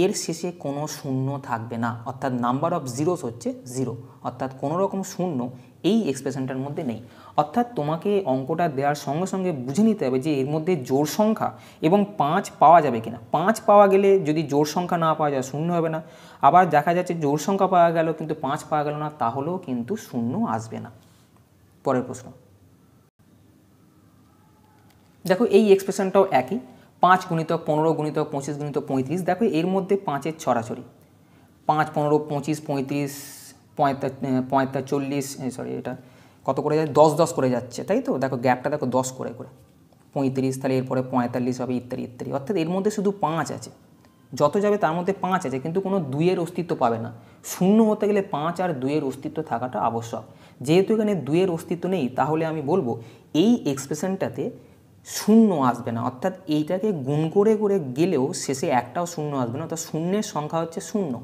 এর শেষে কোনো শূন্য থাকবে না, অর্থাৎ নাম্বার অফ জিরোস হচ্ছে 0, অর্থাৎ কোনো রকম শূন্য এই এক্সপ্রেশনটার মধ্যে নেই। অর্থাৎ তোমাকে অঙ্কটা দেওয়ার সঙ্গে সঙ্গে বুঝে নিতে হবে যে এর মধ্যে জোড় সংখ্যা এবং 5 পাওয়া যাবে কিনা। 5 পাওয়া গেলে যদি জোড় সংখ্যা না পাওয়া যায় শূন্য হবে না, আবার দেখা যাচ্ছে জোড় সংখ্যা পাওয়া গেল কিন্তু 5 পাওয়া গেল না, তাহলেও কিন্তু শূন্য আসবে না। পরের প্রশ্ন দেখো, এই এক্সপ্রেশনটাও একই, 5 গুণিতক 15 গুণিতক 25 গুণিতক 35। দেখো এর মধ্যে 5-এর ছড়াছড়ি, 5 15 25 35 45, সরি এটা কত করে যাচ্ছে, 10 10 করে যাচ্ছে, তাই তো? দেখো গ্যাপটা দেখো 10 করে করে 35, তাহলে এরপরে 45 হবে, ইত্যাদি ইত্যাদি। অর্থাৎ এর মধ্যে শুধু 5 আছে, যত যাবে তার মধ্যে 5 আছে, কিন্তু কোনো 2-এর অস্তিত্ব পাবে না। শূন্য হতে গেলে 5 আর 2-এর অস্তিত্ব থাকাটা আবশ্যক। যেহেতু এখানে 2-এর অস্তিত্ব নেই, তাহলে আমি বলবো এই এক্সপ্রেশনটাতে শূন্য আসবে না, অর্থাৎ এইটাকে গুণ করে করে গেলেও শেষে একটাও শূন্য আসবে না, অর্থাৎ শূন্যের সংখ্যা হচ্ছে 0,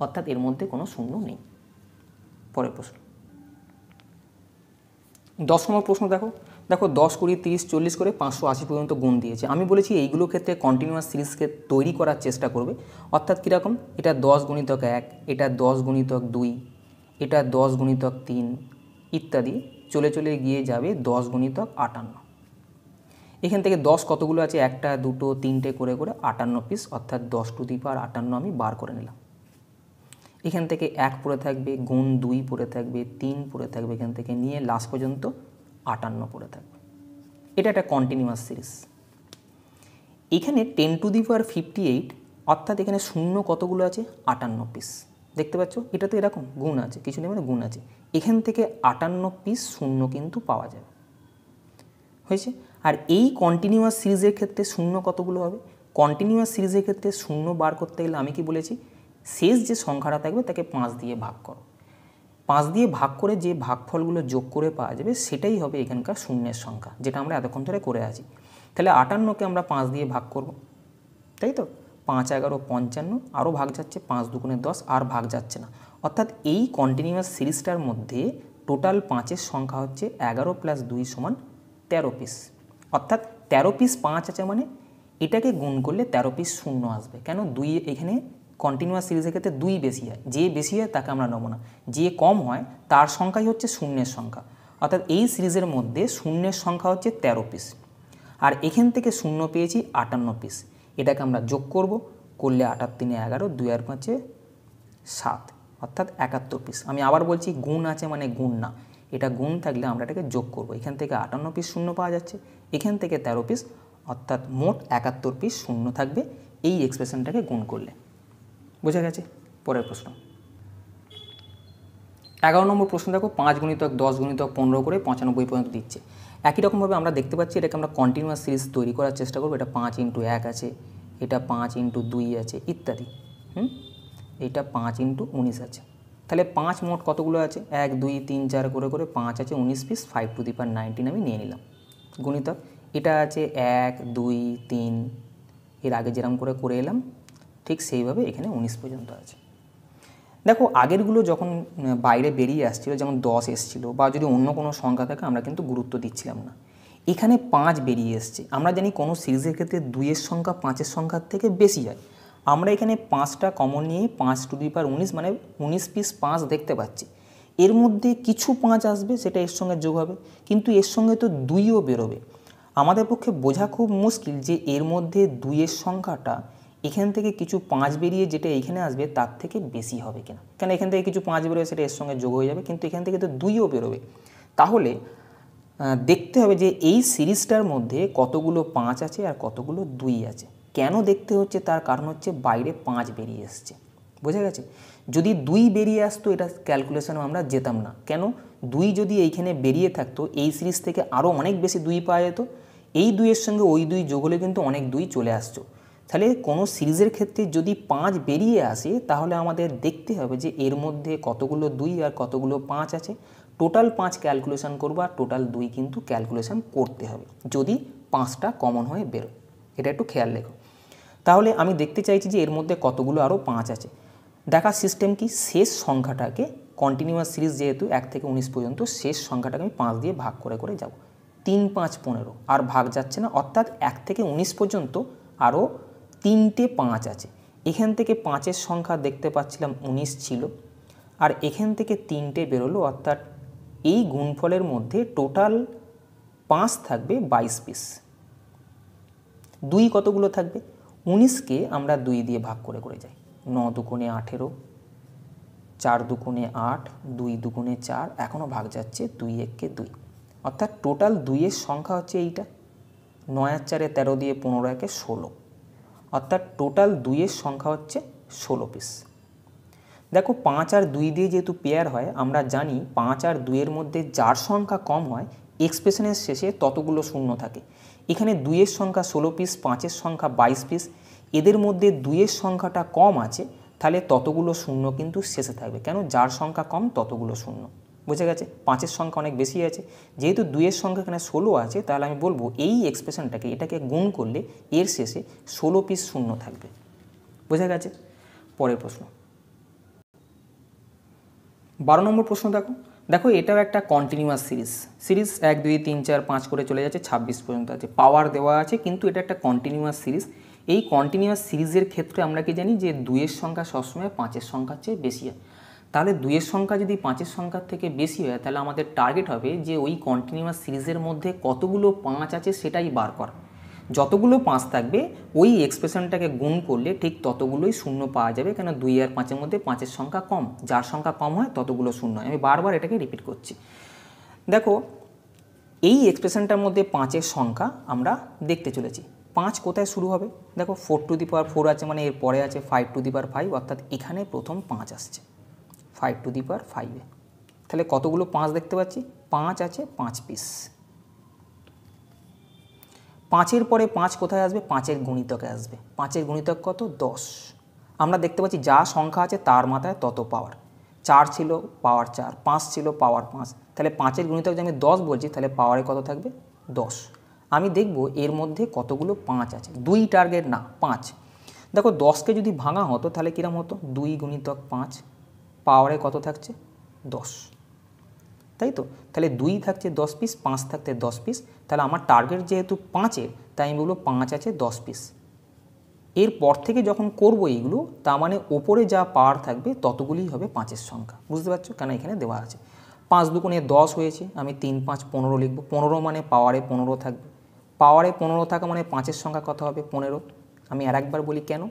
অর্থাৎ এর মধ্যে কোনো শূন্য নেই। পরের প্রশ্ন 10 নম্বর প্রশ্ন দেখো, 10 20 30 40 করে 580 পর্যন্ত গুণ দিয়েছে। আমি বলেছি এইগুলো ক্ষেত্রে কন্টিনিউয়াস সিরিজকে তৈরি করার চেষ্টা করবে, অর্থাৎ কীরকম? এটা 10 গুণিতক 1, এটা 10 গুণিতক 2, এটা 10 গুণিতক 3 ইত্যাদি চলে চলে গিয়ে যাবে 10 গুণিতক 58। এখান থেকে 10 কতগুলো আছে? 1 2 3 করে করে 58 পিস, অর্থাৎ 10 টু দি পাওয়ার 58 আমি বার করে নিলাম। এখান থেকে 1 পড়ে থাকবে, গুণ 2 পড়ে থাকবে, 3 পড়ে থাকবে, এখান থেকে নিয়ে লাস্ট পর্যন্ত 58 পড়ে থাকবে। এটা একটা কন্টিনিউয়াস সিরিজ। এখানে 10 টু দি পাওয়ার 58, অর্থাৎ এখানে শূন্য কতগুলো আছে? 58 পিস। দেখতে পাচ্ছ? এটা তো এরকম গুণ আছে, কিছু নেই মানে গুণ আছে। এখান থেকে 58 পিস শূন্য কিন্তু পাওয়া যাবে, হয়েছে। আর এই কন্টিনিউয়াস সিরিজের ক্ষেত্রে শূন্য কতগুলো হবে? কন্টিনিউয়াস সিরিজের ক্ষেত্রে শূন্য বার করতে গেলে আমি কি বলেছি? শেষ যে সংখ্যাটা থাকবে তাকে 5 দিয়ে ভাগ করো। 5 দিয়ে ভাগ করে যে ভাগফলগুলো যোগ করে পাওয়া যাবে সেটাই হবে এখানকার শূন্যের সংখ্যা, যেটা আমরা এতক্ষণ ধরে করে আছি। তাহলে 58কে আমরা 5 দিয়ে ভাগ করব, তাই তো? 5 11 55, আরও ভাগ যাচ্ছে, 5 2 10, আর ভাগ যাচ্ছে না। অর্থাৎ এই কন্টিনিউয়াস সিরিজটার মধ্যে টোটাল 5-এর সংখ্যা হচ্ছে 11 + 2 = 13 পিস। অর্থাৎ 13 পিস 5 আছে, মানে এটাকে গুণ করলে 13 পিস শূন্য আসবে। কেন? 2 এখানে কন্টিনিউয়াস সিরিজের ক্ষেত্রে 2 বেশি হয়, যে বেশি হয় তাকে আমরা নেব না, যে কম হয় তার সংখ্যাই হচ্ছে শূন্যের সংখ্যা। অর্থাৎ এই সিরিজের মধ্যে শূন্যের সংখ্যা হচ্ছে 13 পিস, আর এখান থেকে শূন্য পেয়েছি 58 পিস। এটাকে আমরা যোগ করব, করলে 8 3 11, 2 আর 5 7, অর্থাৎ 71 পিস। আমি আবার বলছি গুণ আছে মানে গুণ না, এটা গুণ থাকলে আমরা এটাকে যোগ করব। এখান থেকে 58 পিস শূন্য পাওয়া যাচ্ছে, এখান থেকে 13 পিস, অর্থাৎ মোট 71 পিস শূন্য থাকবে এই এক্সপ্রেশনটাকে গুণ করলে। বোঝা গেছে? পরের প্রশ্ন 11 নম্বর প্রশ্ন দেখো, 5 গুণিতক 10 গুণিতক 15 করে 95 পর্যন্ত দিচ্ছে। একই রকমভাবে আমরা দেখতে পাচ্ছি এটাকে আমরা কন্টিনিউয়াস সিরিজ তৈরি করার চেষ্টা করবো। এটা 5 × 1 আছে, এটা 5 × 2 আছে ইত্যাদি। এটা 5 × 19 আছে। তাহলে 5 মোট কতগুলো আছে? 1 2 3 4 করে করে 5 আছে 19 পিস, 5 টু দি পাওয়ার 19 আমি নিয়ে নিলাম। গুণিতক এটা আছে 1 2 3, এর আগে যেরকম করে করে এলাম ঠিক সেইভাবে এখানে 19 পর্যন্ত আছে। দেখো আগেরগুলো যখন বাইরে বেরিয়ে আসছিল, যেমন 10 এসেছিলো বা যদি অন্য কোনো সংখ্যা থাকে আমরা কিন্তু গুরুত্ব দিচ্ছিলাম না। এখানে 5 বেরিয়ে এসছে। আমরা জানি কোনো সিরিজের ক্ষেত্রে 2-এর সংখ্যা 5-এর সংখ্যার থেকে বেশি হয়। আমরা এখানে 5টা কমন নিয়ে 5 টু দি পাওয়ার 19 মানে 19 পিস 5 দেখতে পাচ্ছি। এর মধ্যে কিছু 5 আসবে, সেটা এর সঙ্গে যোগ হবে, কিন্তু এর সঙ্গে তো 2ও বেরোবে। আমাদের পক্ষে বোঝা খুব মুশকিল যে এর মধ্যে 2-এর সংখ্যাটা এখান থেকে কিছু 5 বেরিয়ে যেটা এখানে আসবে তার থেকে বেশি হবে কিনা। কেন এখান থেকে কিছু 5 বেরোবে সেটা এর সঙ্গে যোগ হয়ে যাবে, কিন্তু এখান থেকে তো 2ও বেরোবে। তাহলে দেখতে হবে যে এই সিরিজটার মধ্যে কতগুলো 5 আছে আর কতগুলো 2 আছে। কেন দেখতে হচ্ছে? তার কারণ হচ্ছে বাইরে 5 বেরিয়ে এসছে। বোঝা গেছে? যদি 2 বেরিয়ে আসতো এটা ক্যালকুলেশনে আমরা যেতাম না। কেন? 2 যদি এইখানে বেরিয়ে থাকতো এই সিরিজ থেকে আরও অনেক বেশি 2 পাওয়া যেত। এই 2-এর সঙ্গে ওই 2 যোগ হলে কিন্তু অনেক 2 চলে আসতো। তাহলে কোনো সিরিজের ক্ষেত্রে যদি 5 বেরিয়ে আসে তাহলে আমাদের দেখতে হবে যে এর মধ্যে কতগুলো 2 আর কতগুলো 5 আছে। টোটাল 5 ক্যালকুলেশন করবো আর টোটাল 2 কিন্তু ক্যালকুলেশন করতে হবে যদি 5টা কমন হয়ে বেরোয়। এটা একটু খেয়াল রেখো। তাহলে আমি দেখতে চাইছি যে এর মধ্যে কতগুলো আরও 5 আছে। দেখার সিস্টেম কি? শেষ সংখ্যাটাকে কন্টিনিউয়াস সিরিজ যেহেতু 1 থেকে 19 পর্যন্ত, শেষ সংখ্যাটাকে আমি 5 দিয়ে ভাগ করে করে যাব। 3 5 15, আর ভাগ যাচ্ছে না, অর্থাৎ 1 থেকে 19 পর্যন্ত আরও 3টে 5 আছে। এখান থেকে 5-এর সংখ্যা দেখতে পাচ্ছিলাম 19 ছিল, আর এখান থেকে 3টে বেরোলো, অর্থাৎ এই গুণফলের মধ্যে টোটাল 5 থাকবে 22 পিস। 2 কতগুলো থাকবে? 19কে আমরা 2 দিয়ে ভাগ করে করে যাই। 9 দুগুণে 18, 4 দুগুণে 8, 2 দুগুণে 4, এখনও ভাগ যাচ্ছে, 2 1 2, অর্থাৎ টোটাল 2-এর সংখ্যা হচ্ছে এইটা। 9 আর 4 13 দিয়ে 15 1 16, অর্থাৎ টোটাল 2-এর সংখ্যা হচ্ছে 16 পিস। দেখো 5 আর 2 দিয়ে যেহেতু পেয়ার হয়, আমরা জানি 5 আর 2-এর মধ্যে যার সংখ্যা কম হয় এক্সপ্রেশনের শেষে ততগুলো শূন্য থাকে। এখানে 2-এর সংখ্যা 16 পিস, 5-এর সংখ্যা 22 পিস, এদের মধ্যে 2-এর সংখ্যাটা কম আছে, তাহলে ততগুলো শূন্য কিন্তু শেষে থাকবে। কেন? যার সংখ্যা কম ততগুলো শূন্য। বুঝে গেছে? 5-এর সংখ্যা অনেক বেশি আছে, যেহেতু 2-এর সংখ্যা এখানে 16 আছে, তাহলে আমি বলবো এই এক্সপ্রেশনটাকে এটাকে গুণ করলে এর শেষে 16 পিস শূন্য থাকবে। বোঝা গেছে? পরের প্রশ্ন 12 নম্বর প্রশ্ন দেখো। দেখো এটাও একটা কন্টিনিউয়াস সিরিজ 1 2 3 4 5 করে চলে যাচ্ছে, 26 পর্যন্ত আছে, পাওয়ার দেওয়া আছে, কিন্তু এটা একটা কন্টিনিউয়াস সিরিজ। এই কন্টিনিউয়াস সিরিজের ক্ষেত্রে আমরা কি জানি যে 2-এর সংখ্যা সবসময় 5-এর সংখ্যার চেয়ে বেশি হয়। তাহলে 2-এর সংখ্যা যদি 5-এর সংখ্যার থেকে বেশি হয় তাহলে আমাদের টার্গেট হবে যে ওই কন্টিনিউয়াস সিরিজের মধ্যে কতগুলো 5 আছে সেটাই বার করা। যতগুলো 5 থাকবে ওই এক্সপ্রেশনটাকে গুণ করলে ঠিক ততগুলোই শূন্য পাওয়া যাবে। কেন? 2 আর 5-এর মধ্যে 5-এর সংখ্যা কম, যার সংখ্যা কম হয় ততগুলো শূন্য। আমি বারবার এটাকে রিপিট করছি। দেখো এই এক্সপ্রেশনটার মধ্যে 5-এর সংখ্যা আমরা দেখতে চলেছি। 5 কোথায় শুরু হবে? দেখো 4 টু দি পাওয়ার 4 আছে, মানে এর পরে আছে 5 টু দি পাওয়ার 5, অর্থাৎ এখানে প্রথম 5 আসছে 5 টু দি পাওয়ার 5-এ। তাহলে কতগুলো 5 দেখতে পাচ্ছি? 5 আছে 5 পিস। 5-এর পরে 5 কোথায় আসবে? 5-এর গুণিতকে আসবে। 5-এর গুণিতক কত? 10। আমরা দেখতে পাচ্ছি যা সংখ্যা আছে তার মাথায় তত পাওয়ার। 4 ছিল পাওয়ার 4, 5 ছিল পাওয়ার 5, তাহলে 5-এর গুণিতক যদি আমি 10 বলছি তাহলে পাওয়ারে কত থাকবে? 10। আমি দেখব এর মধ্যে কতগুলো 5 আছে। 2 টার্গেট না, 5। দেখো 10কে যদি ভাঙা হতো তাহলে কীরকম হতো? 2 গুণিতক 5, পাওয়ারে কত থাকছে? 10, তাই তো? তাহলে 2 থাকছে 10 পিস, 5 থাকতে 10 পিস, তাহলে আমার টার্গেট যেহেতু 5-এর, তাই আমি বলবো 5 আছে 10 পিস। এরপর থেকে যখন করবো এইগুলো, তার মানে ওপরে যা পাওয়ার থাকবে ততগুলিই হবে 5-এর সংখ্যা। বুঝতে পারছো? কেন এখানে দেওয়া আছে। 5 দুগুণে 10 হয়েছে, আমি 3 5 15 লিখব। 15 মানে পাওয়ারে 15 থাকবে। পাওয়ারে 15 থাকা মানে 5-এর সংখ্যা কত হবে? 15। আমি আর একবার বলি কেন।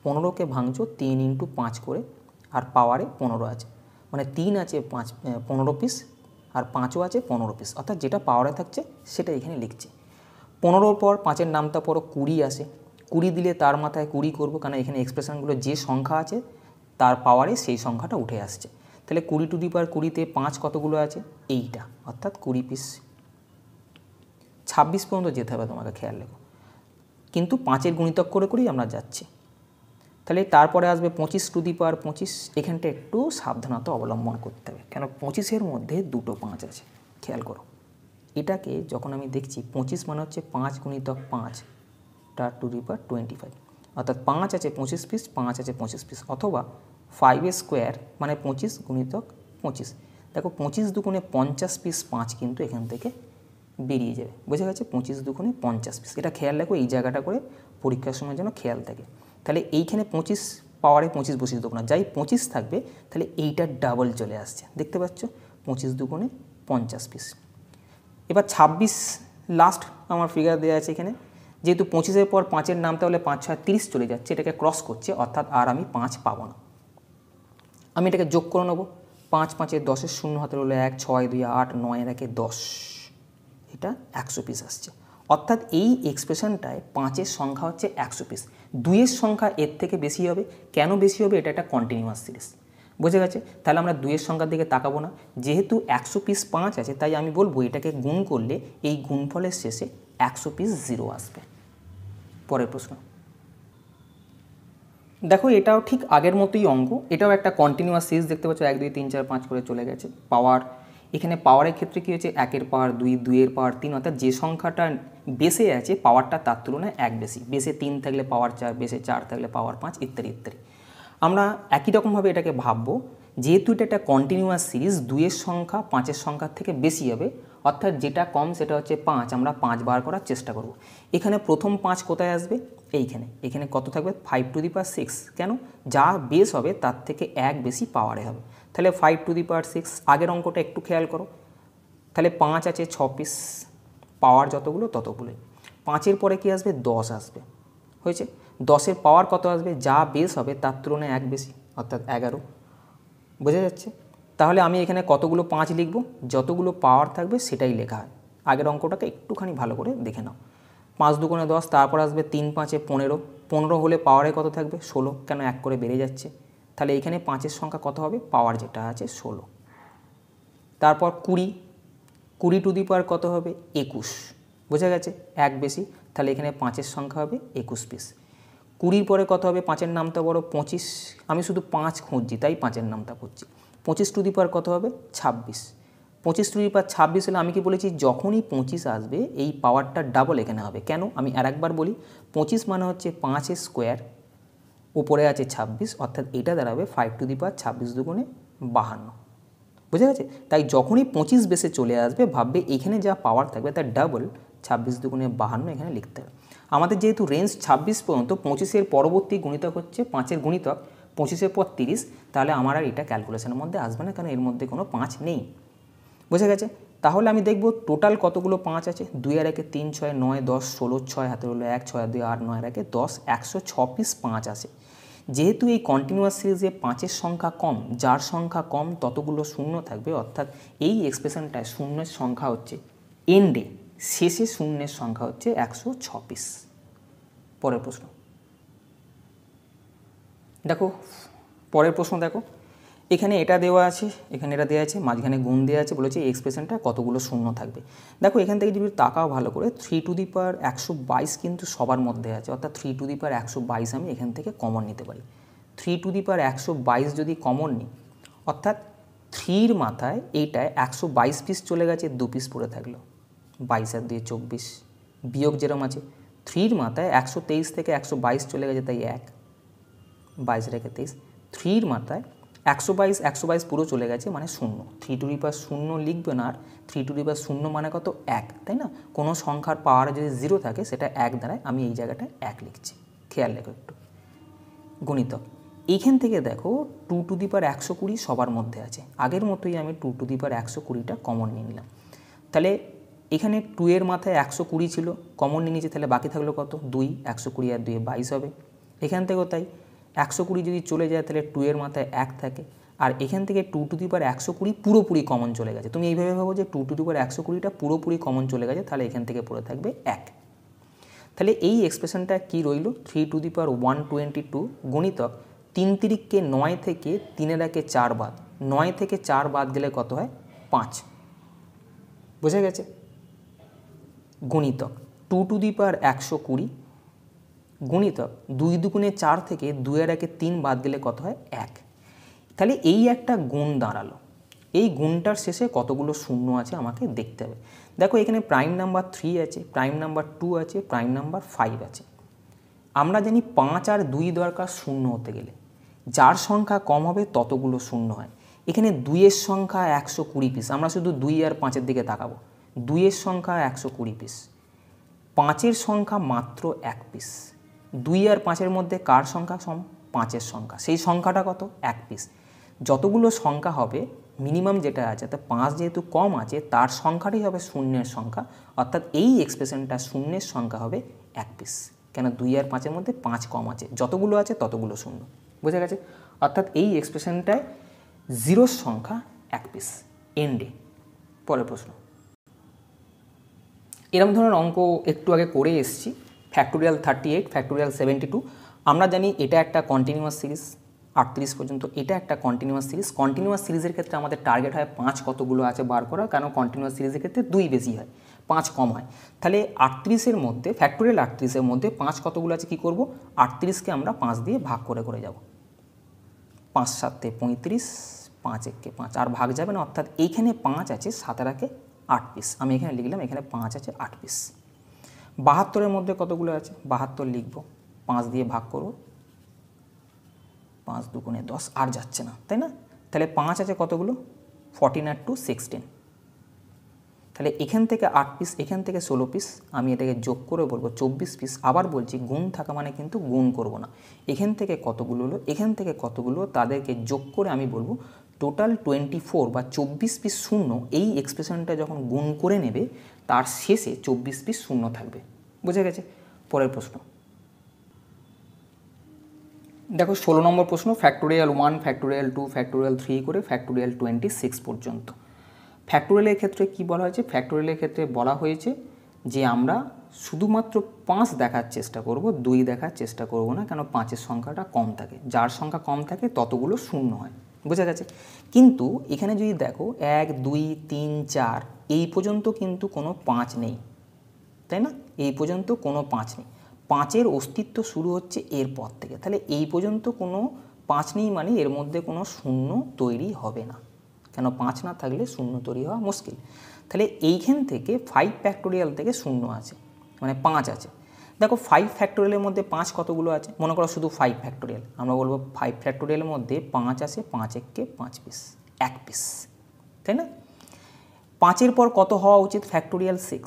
15কে ভাঙছো 3 × 5 করে, আর পাওয়ারে 15 আছে, মানে 3 আছে 15 পিস, আর 5ও আছে 15 পিস, অর্থাৎ যেটা পাওয়ারে থাকছে সেটা এখানে লিখছে। 15-র পর 5-এর নামটা পড়ো 20 আসে, 20 দিলে তার মাথায় 20 করবো, কারণ এখানে এক্সপ্রেশনগুলো যে সংখ্যা আছে তার পাওয়ারে সেই সংখ্যাটা উঠে আসছে। তাহলে 20 টু দি পাওয়ার 20-তে 5 কতগুলো আছে? এইটা, অর্থাৎ 20 পিস। 26 পর্যন্ত যেতে হবে তোমাকে, খেয়াল রেখো, কিন্তু 5-এর গুণিতক করে করেই আমরা যাচ্ছি। তাহলে তারপরে আসবে 25 টু দি পাওয়ার 25, এখানটা একটু সাবধানতা অবলম্বন করতে হবে, কেন 25-এর মধ্যে দুটো 5 আছে, খেয়াল করো। এটাকে যখন আমি দেখছি 25 মানে হচ্ছে 5 গুণিতক 5 তার টু দি পাওয়ার 25, অর্থাৎ 5 আছে 25 পিস, 5 আছে 25 পিস, অথবা 5 স্কোয়ার মানে 25 গুণিতক 25। দেখো 25 দুগুণে 50 পিস 5 কিন্তু এখান থেকে বেরিয়ে যাবে, বোঝা গেছে? 25 দুগুণে 50 পিস, এটা খেয়াল রাখো, এই জায়গাটা করে পরীক্ষার সময় যেন খেয়াল থাকে। তাহলে এইখানে 25 পাওয়ারে 25 বসিয়ে দেবো না, যাই 25 থাকবে তাহলে এইটার ডাবল চলে আসছে, দেখতে পাচ্ছ? 25 দুগুণে 50 পিস। এবার 26 লাস্ট আমার ফিগার দেওয়া আছে এখানে, যেহেতু 25-এর পর 5-এর নাম, তাহলে 5 6 30 চলে যাচ্ছে, এটাকে ক্রস করছে, অর্থাৎ আর আমি 5 পাবো না। আমি এটাকে যোগ করে নেবো, 5 5-এ 10-এর শূন্য হাতে হলো 1, 6 2 8, 9 1 10, এটা 100 পিস আসছে। অর্থাৎ এই এক্সপ্রেশনটায় 5-এর সংখ্যা হচ্ছে 100 পিস, 2-এর সংখ্যা এর থেকে বেশি হবে। কেন বেশি হবে? এটা একটা কন্টিনিউয়াস সিরিজ, বোঝা গেছে? তাহলে আমরা 2-এর সংখ্যার দিকে তাকাবো না, যেহেতু 100 পিস 5 আছে, তাই আমি বলবো এটাকে গুণ করলে এই গুণফলের শেষে 100 পিস 0 আসবে। পরের প্রশ্ন দেখো, এটাও ঠিক আগের মতোই অঙ্ক, এটাও একটা কন্টিনিউয়াস সিরিজ, দেখতে পাচ্ছ 1 2 3 4 5 করে চলে গেছে। পাওয়ার, এখানে পাওয়ারের ক্ষেত্রে কী হচ্ছে, 1-এর পাওয়ার 2, 2-এর পাওয়ার 3, অর্থাৎ যে সংখ্যাটা বেসে আছে পাওয়ারটা তার তুলনায় 1 বেশি, বেসে 3 থাকলে পাওয়ার 4, বেসে 4 থাকলে পাওয়ার 5, ইত্যাদি ইত্যাদি। আমরা একই রকমভাবে এটাকে ভাববো, যেহেতু এটা একটা কন্টিনিউয়াস সিরিজ, 2-এর সংখ্যা 5-এর সংখ্যার থেকে বেশি হবে, অর্থাৎ যেটা কম সেটা হচ্ছে 5, আমরা 5 বার করার চেষ্টা করব। এখানে প্রথম 5 কোথায় আসবে? এইখানে, এখানে কত থাকবে? 5 টু দি পাওয়ার 6, কেন? যা বেস হবে তার থেকে 1 বেশি পাওয়ারে হবে, তাহলে 5 টু দি পাওয়ার 6। আগের অঙ্কটা একটু খেয়াল করো, তাহলে 5 আছে 6 পিস, পাওয়ার যতগুলো ততগুলোই। 5-এর পরে কি আসবে? 10 আসবে, হয়েছে? 10-এর পাওয়ার কত আসবে? যা বেস হবে তার তুলনায় 1 বেশি, অর্থাৎ 11, বোঝা যাচ্ছে? তাহলে আমি এখানে কতগুলো 5 লিখব? যতগুলো পাওয়ার থাকবে সেটাই লেখা হয়। আগের অঙ্কটাকে একটুখানি ভালো করে দেখে নাও। 5 দুগুণে 10, তারপর আসবে 3 5-এ 15, 15 হলে পাওয়ারে কত থাকবে? 16, কেন 1 করে বেড়ে যাচ্ছে, তাহলে এখানে 5-এর সংখ্যা কত হবে? পাওয়ার যেটা আছে 16। তারপর 20, 20 টু দি পাওয়ার কত হবে? 21, বোঝা গেছে? 1 বেশি, তাহলে এখানে 5-এর সংখ্যা হবে 21 পিস। 20-র পরে কত হবে? 5-এর নামটা বড় 25, আমি শুধু 5 খুঁজছি তাই 5-এর নামটা করছি। 25 টু দি পাওয়ার কত হবে? 26, 25 টু দি পাওয়ার 26 হলে আমি কি বলেছি, যখনই 25 আসবে এই পাওয়ারটা ডাবল এখানে হবে। কেন? আমি আরেকবার বলি, 25 মানে হচ্ছে 5 স্কোয়ার, উপরে আছে 26, অর্থাৎ এটা দাঁড়াবে 5 টু দি পাওয়ার 26 দুগুণে 52, বুঝে গেছে? তাই যখনই 25 বেসে চলে আসবে ভাববে এখানে যা পাওয়ার থাকবে তার ডাবল, 26 দুগুণে 52 এখানে লিখতে হবে। আমাদের যেহেতু রেঞ্জ 26 পর্যন্ত, 25-এর পরবর্তী গুণিতক হচ্ছে 5-এর গুণিতক, 25-এর পর 30, তাহলে আমার আর এটা ক্যালকুলেশনের মধ্যে আসবে না, কারণ এর মধ্যে কোনো 5 নেই, বুঝে গেছে? তাহলে আমি দেখব টোটাল কতগুলো 5 আছে। 2 আর 1 3 6 9 10 16, 6 হাতে হলো 1, 6 আর 2 8, 9 আর 1 10, 106 পিস 5 আছে। যেহেতু এই কন্টিনিউয়াস সিরিজে 5-এর সংখ্যা কম, যার সংখ্যা কম ততগুলো শূন্য থাকবে, অর্থাৎ এই এক্সপ্রেশনটায় শূন্যের সংখ্যা হচ্ছে এন্ডে, শেষে শূন্যের সংখ্যা হচ্ছে 106 পিস। পরের প্রশ্ন দেখো, পরের প্রশ্ন দেখো, এখানে এটা দেওয়া আছে, এখানে এটা দেওয়া আছে, মাঝখানে গুণ দেওয়া আছে, বলেছে এই এক্সপ্রেশনটা কতগুলো শূন্য থাকবে। দেখো এখান থেকে যদি তাকাও ভালো করে, 3 টু দি পাওয়ার 122 কিন্তু সবার মধ্যে আছে, অর্থাৎ 3 টু দি পাওয়ার 122 আমি এখান থেকে কমন নিতে পারি। 3 টু দি পাওয়ার 122 যদি কমন নিই, অর্থাৎ 3-র মাথায় এইটায় 122 পিস চলে গেছে, 2 পিস পড়ে থাকলো, 22 আর 2 24, বিয়োগ যেরকম আছে 3-র মাথায় 123 থেকে 122 চলে গেছে, তাই 1, 22 রেখে 23, 3-র মাথায় 122 পুরো চলে গেছে মানে 0, 3 টু দি পাওয়ার 0 লিখবে না, আর 3 টু দি পাওয়ার 0 মানে কত? 1, তাই না? কোনো সংখ্যার পাওয়ারে যদি 0 থাকে সেটা 1 দ্বারায়, আমি এই জায়গাটায় 1 লিখছি, খেয়াল রেখো একটু। গণিতক, এইখান থেকে দেখো 2 টু দি পাওয়ার 120 সবার মধ্যে আছে, আগের মতোই আমি 2 টু দি পাওয়ার 120টা কমন নিয়ে নিলাম। তাহলে এখানে 2-এর মাথায় 120 ছিল, কমন নিয়ে নিয়েছি, তাহলে বাকি থাকলো কত? 2, 120 আর 2 22 হবে। এখান থেকেও তাই, 120 যদি চলে যায় তাহলে 2-এর মাথায় 1 থাকে, আর এখান থেকে 2^120 পুরোপুরি কমন চলে গেছে। তুমি এইভাবে ভাবো যে 2^120টা পুরোপুরি কমন চলে গেছে, তাহলে এখান থেকে পড়ে থাকবে 1। তাহলে এই এক্সপ্রেশনটা কি রইল, 3^122 গুণিতক 3×3 9 থেকে 3×4 বাদ, 9 থেকে 4 বাদ গেলে কত হয় 5, বোঝা গেছে, গুণিতক 2^120 গুণিতক 2×4 থেকে 2×3 বাদ গেলে কত হয় 1। তাহলে এই একটা গুণ দাঁড়ালো। এই গুণটার শেষে কতগুলো শূন্য আছে আমাকে দেখতে হবে। দেখো এখানে প্রাইম নাম্বার 3 আছে, প্রাইম নাম্বার 2 আছে, প্রাইম নাম্বার 5 আছে। আমরা জানি 5 আর 2 দরকার শূন্য হতে গেলে, যার সংখ্যা কম হবে ততগুলো শূন্য হয়। এখানে 2-এর সংখ্যা 120 পিস, আমরা শুধু 2 আর 5-এর দিকে তাকাবো। 2-এর সংখ্যা 120 পিস, 5-এর সংখ্যা মাত্র 1 পিস। 2 আর 5-এর মধ্যে কার সংখ্যা সম, 5-এর সংখ্যা, সেই সংখ্যাটা কত 1 পিস। যতগুলো সংখ্যা হবে মিনিমাম যেটা আছে, তা 5 যেহেতু কম আছে তার সংখ্যাটাই হবে শূন্যের সংখ্যা, অর্থাৎ এই এক্সপ্রেশনটা শূন্যের সংখ্যা হবে 1 পিস। কেন 2 আর 5-এর মধ্যে 5 কম আছে, যতগুলো আছে ততগুলো শূন্য, বোঝা গেছে। অর্থাৎ এই এক্সপ্রেশনটায় জিরোর সংখ্যা 1 পিস এন্ডে। পরের প্রশ্ন, এরকম ধরনের অঙ্ক একটু আগে করে এসেছি, ফ্যাক্টোরিয়াল 38, ফ্যাক্টোরিয়াল 72। আমরা জানি এটা একটা কন্টিনিউয়াস সিরিজ 38 পর্যন্ত, এটা একটা কন্টিনিউয়াস সিরিজ। কন্টিনিউয়াস সিরিজের ক্ষেত্রে আমাদের টার্গেট হয় 5 কতগুলো আছে বার করা, কারণ কন্টিনিউয়াস সিরিজের ক্ষেত্রে 2 বেশি হয়, 5 কম হয়। তাহলে 38-এর মধ্যে, ফ্যাক্টোরিয়াল 38-এর মধ্যে 5 কতগুলো আছে কী করব, 38কে আমরা 5 দিয়ে ভাগ করে করে যাব। 5 7 35, 5 1 5, আর ভাগ যাবে না, অর্থাৎ এইখানে 5 আছে, 7 আর 8 পিস। আমি এখানে লিখলাম এখানে 5 আছে 8 পিস। 72-এর মধ্যে কতগুলো আছে, 72 লিখব, 5 দিয়ে ভাগ করব, 5 2 10, আর যাচ্ছে না, তাই না। তাহলে 5 আছে কতগুলো, 14 আর 2 16। তাহলে এখান থেকে 8 পিস, এখান থেকে 16 পিস, আমি এটাকে যোগ করে বলবো 24 পিস। আবার বলছি গুণ থাকা মানে কিন্তু গুণ করব না, এখান থেকে কতগুলো হলো, এখান থেকে কতগুলো, তাদেরকে যোগ করে আমি বলবো টোটাল 24 বা 24 পিস শূন্য। এই এক্সপ্রেশনটা যখন গুণ করে নেবে তার শেষে 24 পিস শূন্য থাকবে, বোঝা গেছে। পরের প্রশ্ন দেখো 16 নম্বর প্রশ্ন, ফ্যাক্টোরিয়াল 1, ফ্যাক্টোরিয়াল 2, ফ্যাক্টোরিয়াল 3 করে ফ্যাক্টোরিয়াল 26 পর্যন্ত। ফ্যাক্টোরিয়ালের ক্ষেত্রে কি বলা হয়েছে, ফ্যাক্টোরিয়ালের ক্ষেত্রে বলা হয়েছে যে আমরা শুধুমাত্র 5 দেখার চেষ্টা করব, 2 দেখার চেষ্টা করব না, কেন 5-এর সংখ্যাটা কম থাকে, যার সংখ্যা কম থাকে ততগুলো শূন্য হয়, বোঝা গেছে। কিন্তু এখানে যদি দেখো 1 2 3 4 এই পর্যন্ত কিন্তু কোনো 5 নেই, তাই না, এই পর্যন্ত কোনো 5 নেই। 5-এর অস্তিত্ব শুরু হচ্ছে এর পর থেকে, তাহলে এই পর্যন্ত কোনো 5 নেই, মানে এর মধ্যে কোনো শূন্য তৈরি হবে না, কেন 5 না থাকলে শূন্য তৈরি হওয়া মুশকিল। তাহলে এইখান থেকে 5 ফ্যাক্টোরিয়াল থেকে শূন্য আছে, মানে 5 আছে। দেখো 5 ফ্যাক্টোরিয়ালের মধ্যে 5 কতগুলো আছে, মনে করো শুধু 5 ফ্যাক্টোরিয়াল, আমরা বলবো 5 ফ্যাক্টোরিয়ালের মধ্যে 5 আছে, 5 1 5 পিস, 1 পিস, তাই না। 5-এর পর কত হওয়া উচিত, ফ্যাক্টোরিয়াল 6।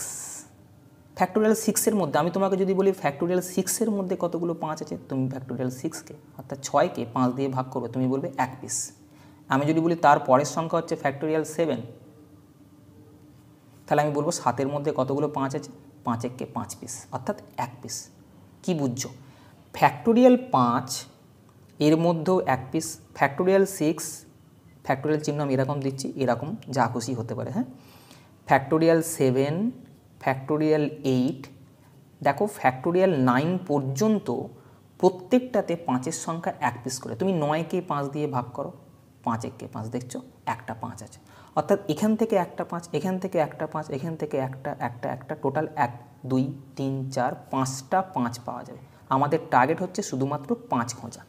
ফ্যাক্টোরিয়াল 6-এর মধ্যে আমি তোমাকে যদি বলি ফ্যাক্টোরিয়াল 6-এর মধ্যে কতগুলো 5 আছে, তুমি ফ্যাক্টোরিয়াল 6-কে অর্থাৎ 6-কে 5 দিয়ে ভাগ করবে, তুমি বলবে 1 পিস। আমি যদি বলি তার পরের সংখ্যা হচ্ছে ফ্যাক্টোরিয়াল 7, তাহলে আমি বলবো 7-এর মধ্যে কতগুলো 5 আছে, 5 1 5 পিস, অর্থাৎ 1 পিস। কি বুঝছো, ফ্যাক্টোরিয়াল 5 এর মধ্যেও 1 পিস, ফ্যাক্টোরিয়াল 6, ফ্যাক্টোরিয়াল চিহ্ন আমি এরকম দিচ্ছি, এরকম যা খুশি হতে পারে, হ্যাঁ, ফ্যাক্টোরিয়াল 7, ফ্যাক্টোরিয়াল 8, দেখো ফ্যাক্টোরিয়াল 9 পর্যন্ত প্রত্যেকটাতে 5-এর সংখ্যা 1 পিস করে। তুমি 9-কে 5 দিয়ে ভাগ করো, 5 1 5, দেখছো একটা 5 আছে, অর্থাৎ এখান থেকে একটা 5, এখান থেকে একটা 5, এখান থেকে একটা টোটাল 1 2 3 4 5টা 5 পাওয়া যাবে। আমাদের টার্গেট হচ্ছে শুধুমাত্র 5 খোঁজা,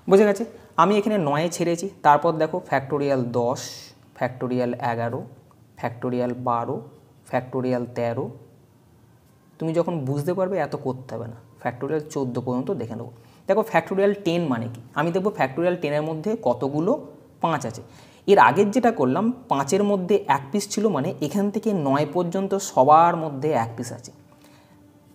বুঝে গেছে। আমি এখানে 9 ছেড়েছি, তারপর দেখো ফ্যাক্টোরিয়াল 10, ফ্যাক্টোরিয়াল 11, ফ্যাক্টোরিয়াল 12, ফ্যাক্টোরিয়াল 13। তুমি যখন বুঝতে পারবে এত করতে হবে না, ফ্যাক্টোরিয়াল 14 পর্যন্ত দেখে নেবো। দেখো ফ্যাক্টোরিয়াল 10 মানে কি, আমি দেখবো ফ্যাক্টোরিয়াল 10-এর মধ্যে কতগুলো 5 আছে। এর আগের যেটা করলাম 5-এর মধ্যে 1 পিস ছিল, মানে এখান থেকে 9 পর্যন্ত সবার মধ্যে 1 পিস আছে,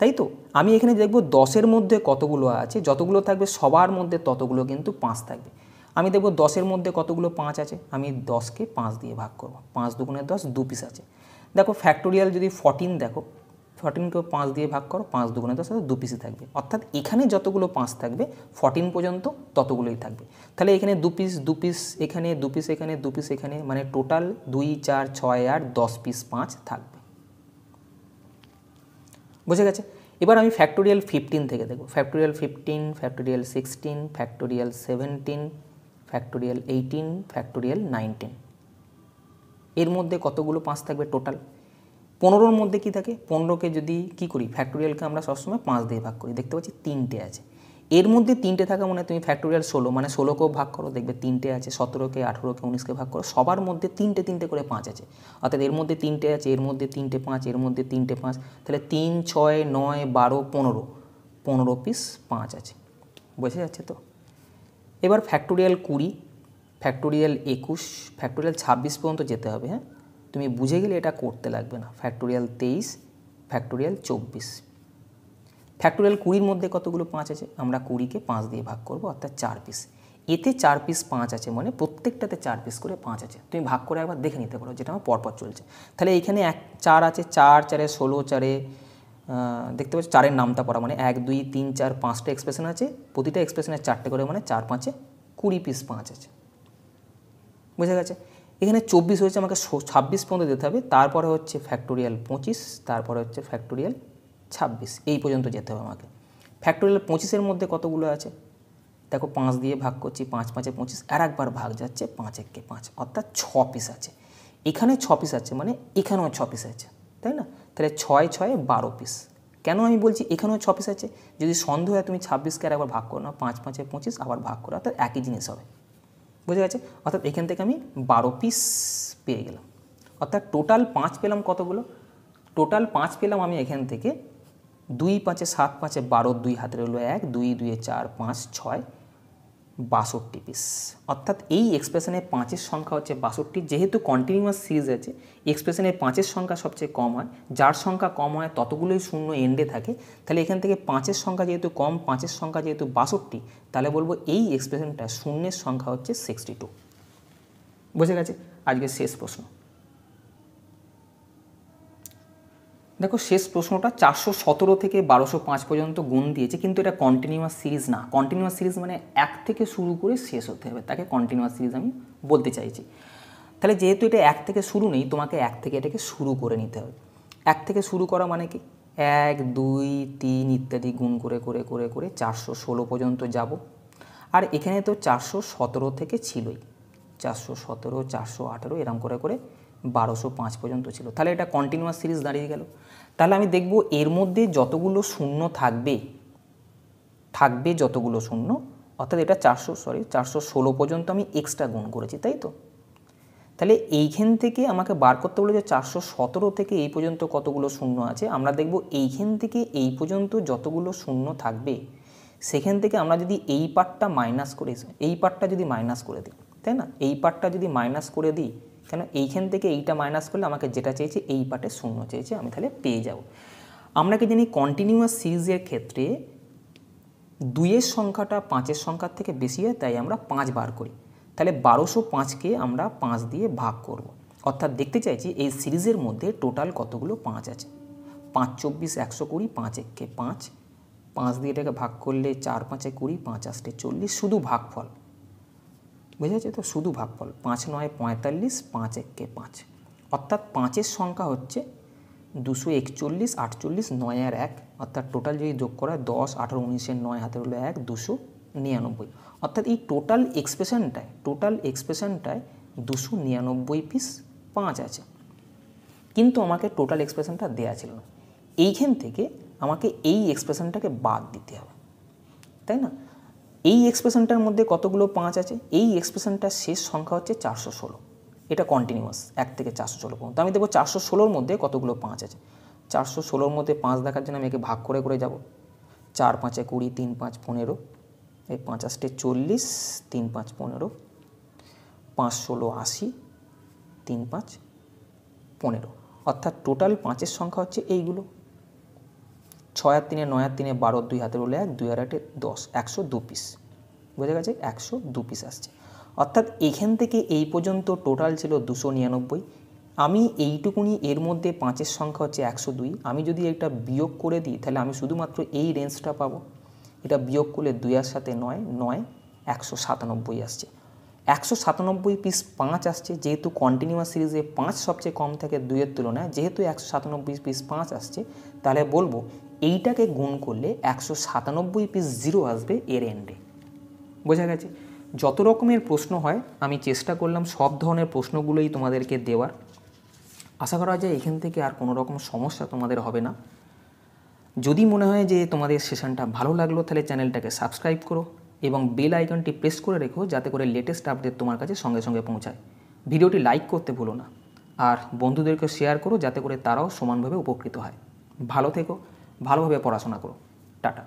তাই তো। আমি এখানে দেখবো 10-এর মধ্যে কতগুলো আছে, যতগুলো থাকবে সবার মধ্যে ততগুলো কিন্তু 5 থাকবে। আমি দেখবো 10-এর মধ্যে কতগুলো 5 আছে, আমি 10-কে 5 দিয়ে ভাগ করব, 5 2 10, 2 পিস আছে। দেখো ফ্যাক্টোরিয়াল যদি 14 দেখো, 14কে 5 দিয়ে ভাগ করো, 5 দুগুণে 10, 2 পিসই থাকবে। অর্থাৎ এখানে যতগুলো 5 থাকবে 14 পর্যন্ত ততগুলোই থাকবে। তাহলে এখানে 2 পিস, 2 পিস এখানে, 2 পিস এখানে, 2 পিস এখানে, মানে টোটাল 2, 4, 6, 8, 10 পিস 5 থাকবে। বুঝে গেছে? এবার আমি ফ্যাক্টোরিয়াল 15 থেকে দেখব। Factorial 15, factorial 16, factorial 17, factorial 18, factorial 19। এর মধ্যে কতগুলো 5 থাকবে টোটাল? 15-র মধ্যে কি থাকে? 15কে যদি কি করি, ফ্যাক্টোরিয়ালকে আমরা সবসময় 5 দিয়ে ভাগ করি, দেখতে পাচ্ছি 3টে আছে। এর মধ্যে 3টে থাকা মানে তুমি ফ্যাক্টোরিয়াল 16, মানে 16কেও ভাগ করো, দেখবে 3টে আছে। 17কে, 18কে, 19কে ভাগ করো, সবার মধ্যে 3টে করে 5 আছে। অর্থাৎ এর মধ্যে 3টে আছে, এর মধ্যে 3টে 5, এর মধ্যে 3টে 5, তাহলে 3, 6, 9, 12, 15, 15 পিস 5 আছে। বোঝা যাচ্ছে তো? এবার ফ্যাক্টোরিয়াল 20, ফ্যাক্টোরিয়াল 21, ফ্যাক্টোরিয়াল 26 পর্যন্ত যেতে হবে। হ্যাঁ, তুমি বুঝে গেলে এটা করতে লাগবে না। Factorial 23, factorial 24। ফ্যাক্টোরিয়াল 20-র মধ্যে কতগুলো 5 আছে? আমরা 20কে 5 দিয়ে ভাগ করব, অর্থাৎ 4 পিস। এতে 4 পিস 5 আছে, মানে প্রত্যেকটাতে 4 পিস করে 5 আছে। তুমি ভাগ করে একবার দেখে নিতে পারো, যেটা আমার পরপর চলছে। তাহলে এইখানে 4 আছে, 4, 4, 16, 4, দেখতে পাচ্ছ 4-এর নামটা পড়া, মানে 1, 2, 3, 4, 5টা এক্সপ্রেশন আছে। প্রতিটা এক্সপ্রেশনের 4টে করে, মানে 4, 5, 20 পিস 5 আছে। বুঝে গেছে? এখানে 24 হয়েছে, আমাকে 26 পর্যন্ত দিতে হবে। তারপরে হচ্ছে ফ্যাক্টোরিয়াল 25, তারপরে হচ্ছে ফ্যাক্টোরিয়াল 26, এই পর্যন্ত যেতে হবে আমাকে। ফ্যাক্টোরিয়াল 25-এর মধ্যে কতগুলো আছে? দেখো 5 দিয়ে ভাগ করছি, 5, 5, 25, আর একবার ভাগ যাচ্ছে, 5, 1, 5, অর্থাৎ 6 পিস আছে। এখানে 6 পিস আছে, মানে এখানেও 6 পিস আছে, তাই না? তাহলে 6, 6, 12 পিস। কেন আমি বলছি এখানেও 6 পিস আছে? যদি সন্দেহ হয় তুমি 26কে আর একবার ভাগ করো না, 5, 5, 25 আবার ভাগ করো, অর্থাৎ একই জিনিস হবে। বুঝে গেছে? অর্থাৎ এখান থেকে আমি 12 পিস পেয়ে গেলাম। অর্থাৎ টোটাল 5 পেলাম কতগুলো? টোটাল 5 পেলাম আমি এখান থেকে 2, 5, 7, 5, 12, 2 হাতে রইলো 1, 2, 2, 4, 5, 6, 62 পিস। অর্থাৎ এই এক্সপ্রেশনের 5-এর সংখ্যা হচ্ছে 62। যেহেতু কন্টিনিউয়াস সিরিজ আছে, এক্সপ্রেশনের 5-এর সংখ্যা সবচেয়ে কম হয়। যার সংখ্যা কম হয় ততগুলোই শূন্য এন্ডে থাকে। তাহলে এখান থেকে 5-এর সংখ্যা যেহেতু কম, 5-এর সংখ্যা যেহেতু 62, তাহলে বলবো এই এক্সপ্রেশনটা শূন্যের সংখ্যা হচ্ছে 62। বুঝে গেছে? আজকের শেষ প্রশ্ন দেখো। শেষ প্রশ্নটা 417 থেকে 1205 পর্যন্ত গুণ দিয়েছে, কিন্তু এটা কন্টিনিউয়াস সিরিজ না। কন্টিনিউয়াস সিরিজ মানে 1 থেকে শুরু করে শেষ হতে হবে, তাকে কন্টিনিউয়াস সিরিজ আমি বলতে চাইছি। তাহলে যেহেতু এটা 1 থেকে শুরু নেই, তোমাকে 1 থেকে এটাকে শুরু করে নিতে হবে। 1 থেকে শুরু করা মানে কি? 1, 2, 3 ইত্যাদি গুণ করে করে করে করে 416 পর্যন্ত যাব। আর এখানে তো 417 থেকে ছিলই, 417, 418 এরম করে করে 1205 পর্যন্ত ছিল। তাহলে এটা কন্টিনিউয়াস সিরিজ দাঁড়িয়ে গেল। তাহলে আমি দেখব এর মধ্যে যতগুলো শূন্য থাকবে যতগুলো শূন্য, অর্থাৎ এটা 416 পর্যন্ত আমি এক্সট্রা গুণ করেছি, তাই তো? তাহলে এইখান থেকে আমাকে বার করতে বলে যে 417 থেকে এই পর্যন্ত কতগুলো শূন্য আছে। আমরা দেখব এইখান থেকে এই পর্যন্ত যতগুলো শূন্য থাকবে, সেখান থেকে আমরা যদি এই পার্টটা মাইনাস করে, এই পার্টটা যদি মাইনাস করে দিই, তাই না? এই পার্টটা যদি মাইনাস করে দিই, কেন এইখান থেকে এইটা মাইনাস করলে আমাকে যেটা চেয়েছে এই পার্টে শূন্য চেয়েছে, আমি তাহলে পেয়ে যাব। আমরা কি জানি কন্টিনিউয়াস সিরিজের ক্ষেত্রে 2-এর সংখ্যাটা 5-এর সংখ্যার থেকে বেশি হয়, তাই আমরা 5 বার করি। তাহলে 1205কে আমরা 5 দিয়ে ভাগ করব। অর্থাৎ দেখতে চাইছি এই সিরিজের মধ্যে টোটাল কতগুলো 5 আছে। 5, 24, 120, 5, 1, 5, 5 দিয়ে এটাকে ভাগ করলে 4, 5, 20, 5, 8, 40, শুধু ভাগফল। বুঝে যাচ্ছে তো? শুধু ভাগফল। 5, 9, 45, 5, 1, 5। অর্থাৎ 5-এর সংখ্যা হচ্ছে 241, 48, 9 আর 1, অর্থাৎ টোটাল যদি যোগ করা 10, 18, 19, 9 হাতে হলো 1, 299। অর্থাৎ এই টোটাল এক্সপ্রেশনটায় 299 পিস 5 আছে। কিন্তু আমাকে টোটাল এক্সপ্রেশনটা দেওয়া ছিল না। এইখান থেকে আমাকে এই এক্সপ্রেশনটাকে বাদ দিতে হবে, তাই না? এই এক্সপ্রেশনটার মধ্যে কতগুলো 5 আছে? এই এক্সপ্রেশনটার শেষ সংখ্যা হচ্ছে 416। এটা কন্টিনিউয়াস 1 থেকে 416 পর্যন্ত। আমি দেখব 416-র মধ্যে কতগুলো 5 আছে। 416-র মধ্যে 5 দেখার জন্য আমি একে ভাগ করে করে যাব। 4, 5, 20, 3, 5, 15, এই 5, 8, 40, 3, 5, 15, 5, 16, 80, 3, 5, 15। অর্থাৎ টোটাল 5-এর সংখ্যা হচ্ছে এইগুলো। 6 আর 3, 9 আর 3, 12, 2 হাতে রইলো 1, 2 আর 8, 10, 102 পিস। বোঝা গেছে? 102 পিস আসছে। অর্থাৎ এখান থেকে এই পর্যন্ত টোটাল ছিল 299। আমি এইটুকুনি, এর মধ্যে 5-এর সংখ্যা হচ্ছে 102, আমি যদি এটা বিয়োগ করে দিই তাহলে আমি শুধুমাত্র এই রেঞ্জটা পাবো। এটা বিয়োগ করলে 2-এর সাথে 9, 197 আসছে। 197 পিস 5 আসছে, যেহেতু কন্টিনিউয়াস সিরিজে 5 সবচেয়ে কম থাকে 2-এর তুলনায়, যেহেতু 197 পিস 5 আসছে, তাহলে বলবো এইটাকে গুণ করলে 197 পিস 0 আসবে এর এন্ডে। বোঝা গেছে? যত রকমের প্রশ্ন হয় আমি চেষ্টা করলাম সব ধরনের প্রশ্নগুলোই তোমাদেরকে দেওয়ার। আশা করা যায় এখান থেকে আর কোনো রকম সমস্যা তোমাদের হবে না। যদি মনে হয় যে তোমাদের সেশনটা ভালো লাগলো তাহলে চ্যানেলটাকে সাবস্ক্রাইব করো এবং বেল আইকনটি প্রেস করে রেখো, যাতে করে লেটেস্ট আপডেট তোমার কাছে সঙ্গে সঙ্গে পৌঁছায়। ভিডিওটি লাইক করতে ভুলো না, আর বন্ধুদেরকে শেয়ার করো যাতে করে তারাও সমানভাবে উপকৃত হয়। ভালো থেকো, ভালোভাবে পড়াশোনা করো। টাটা।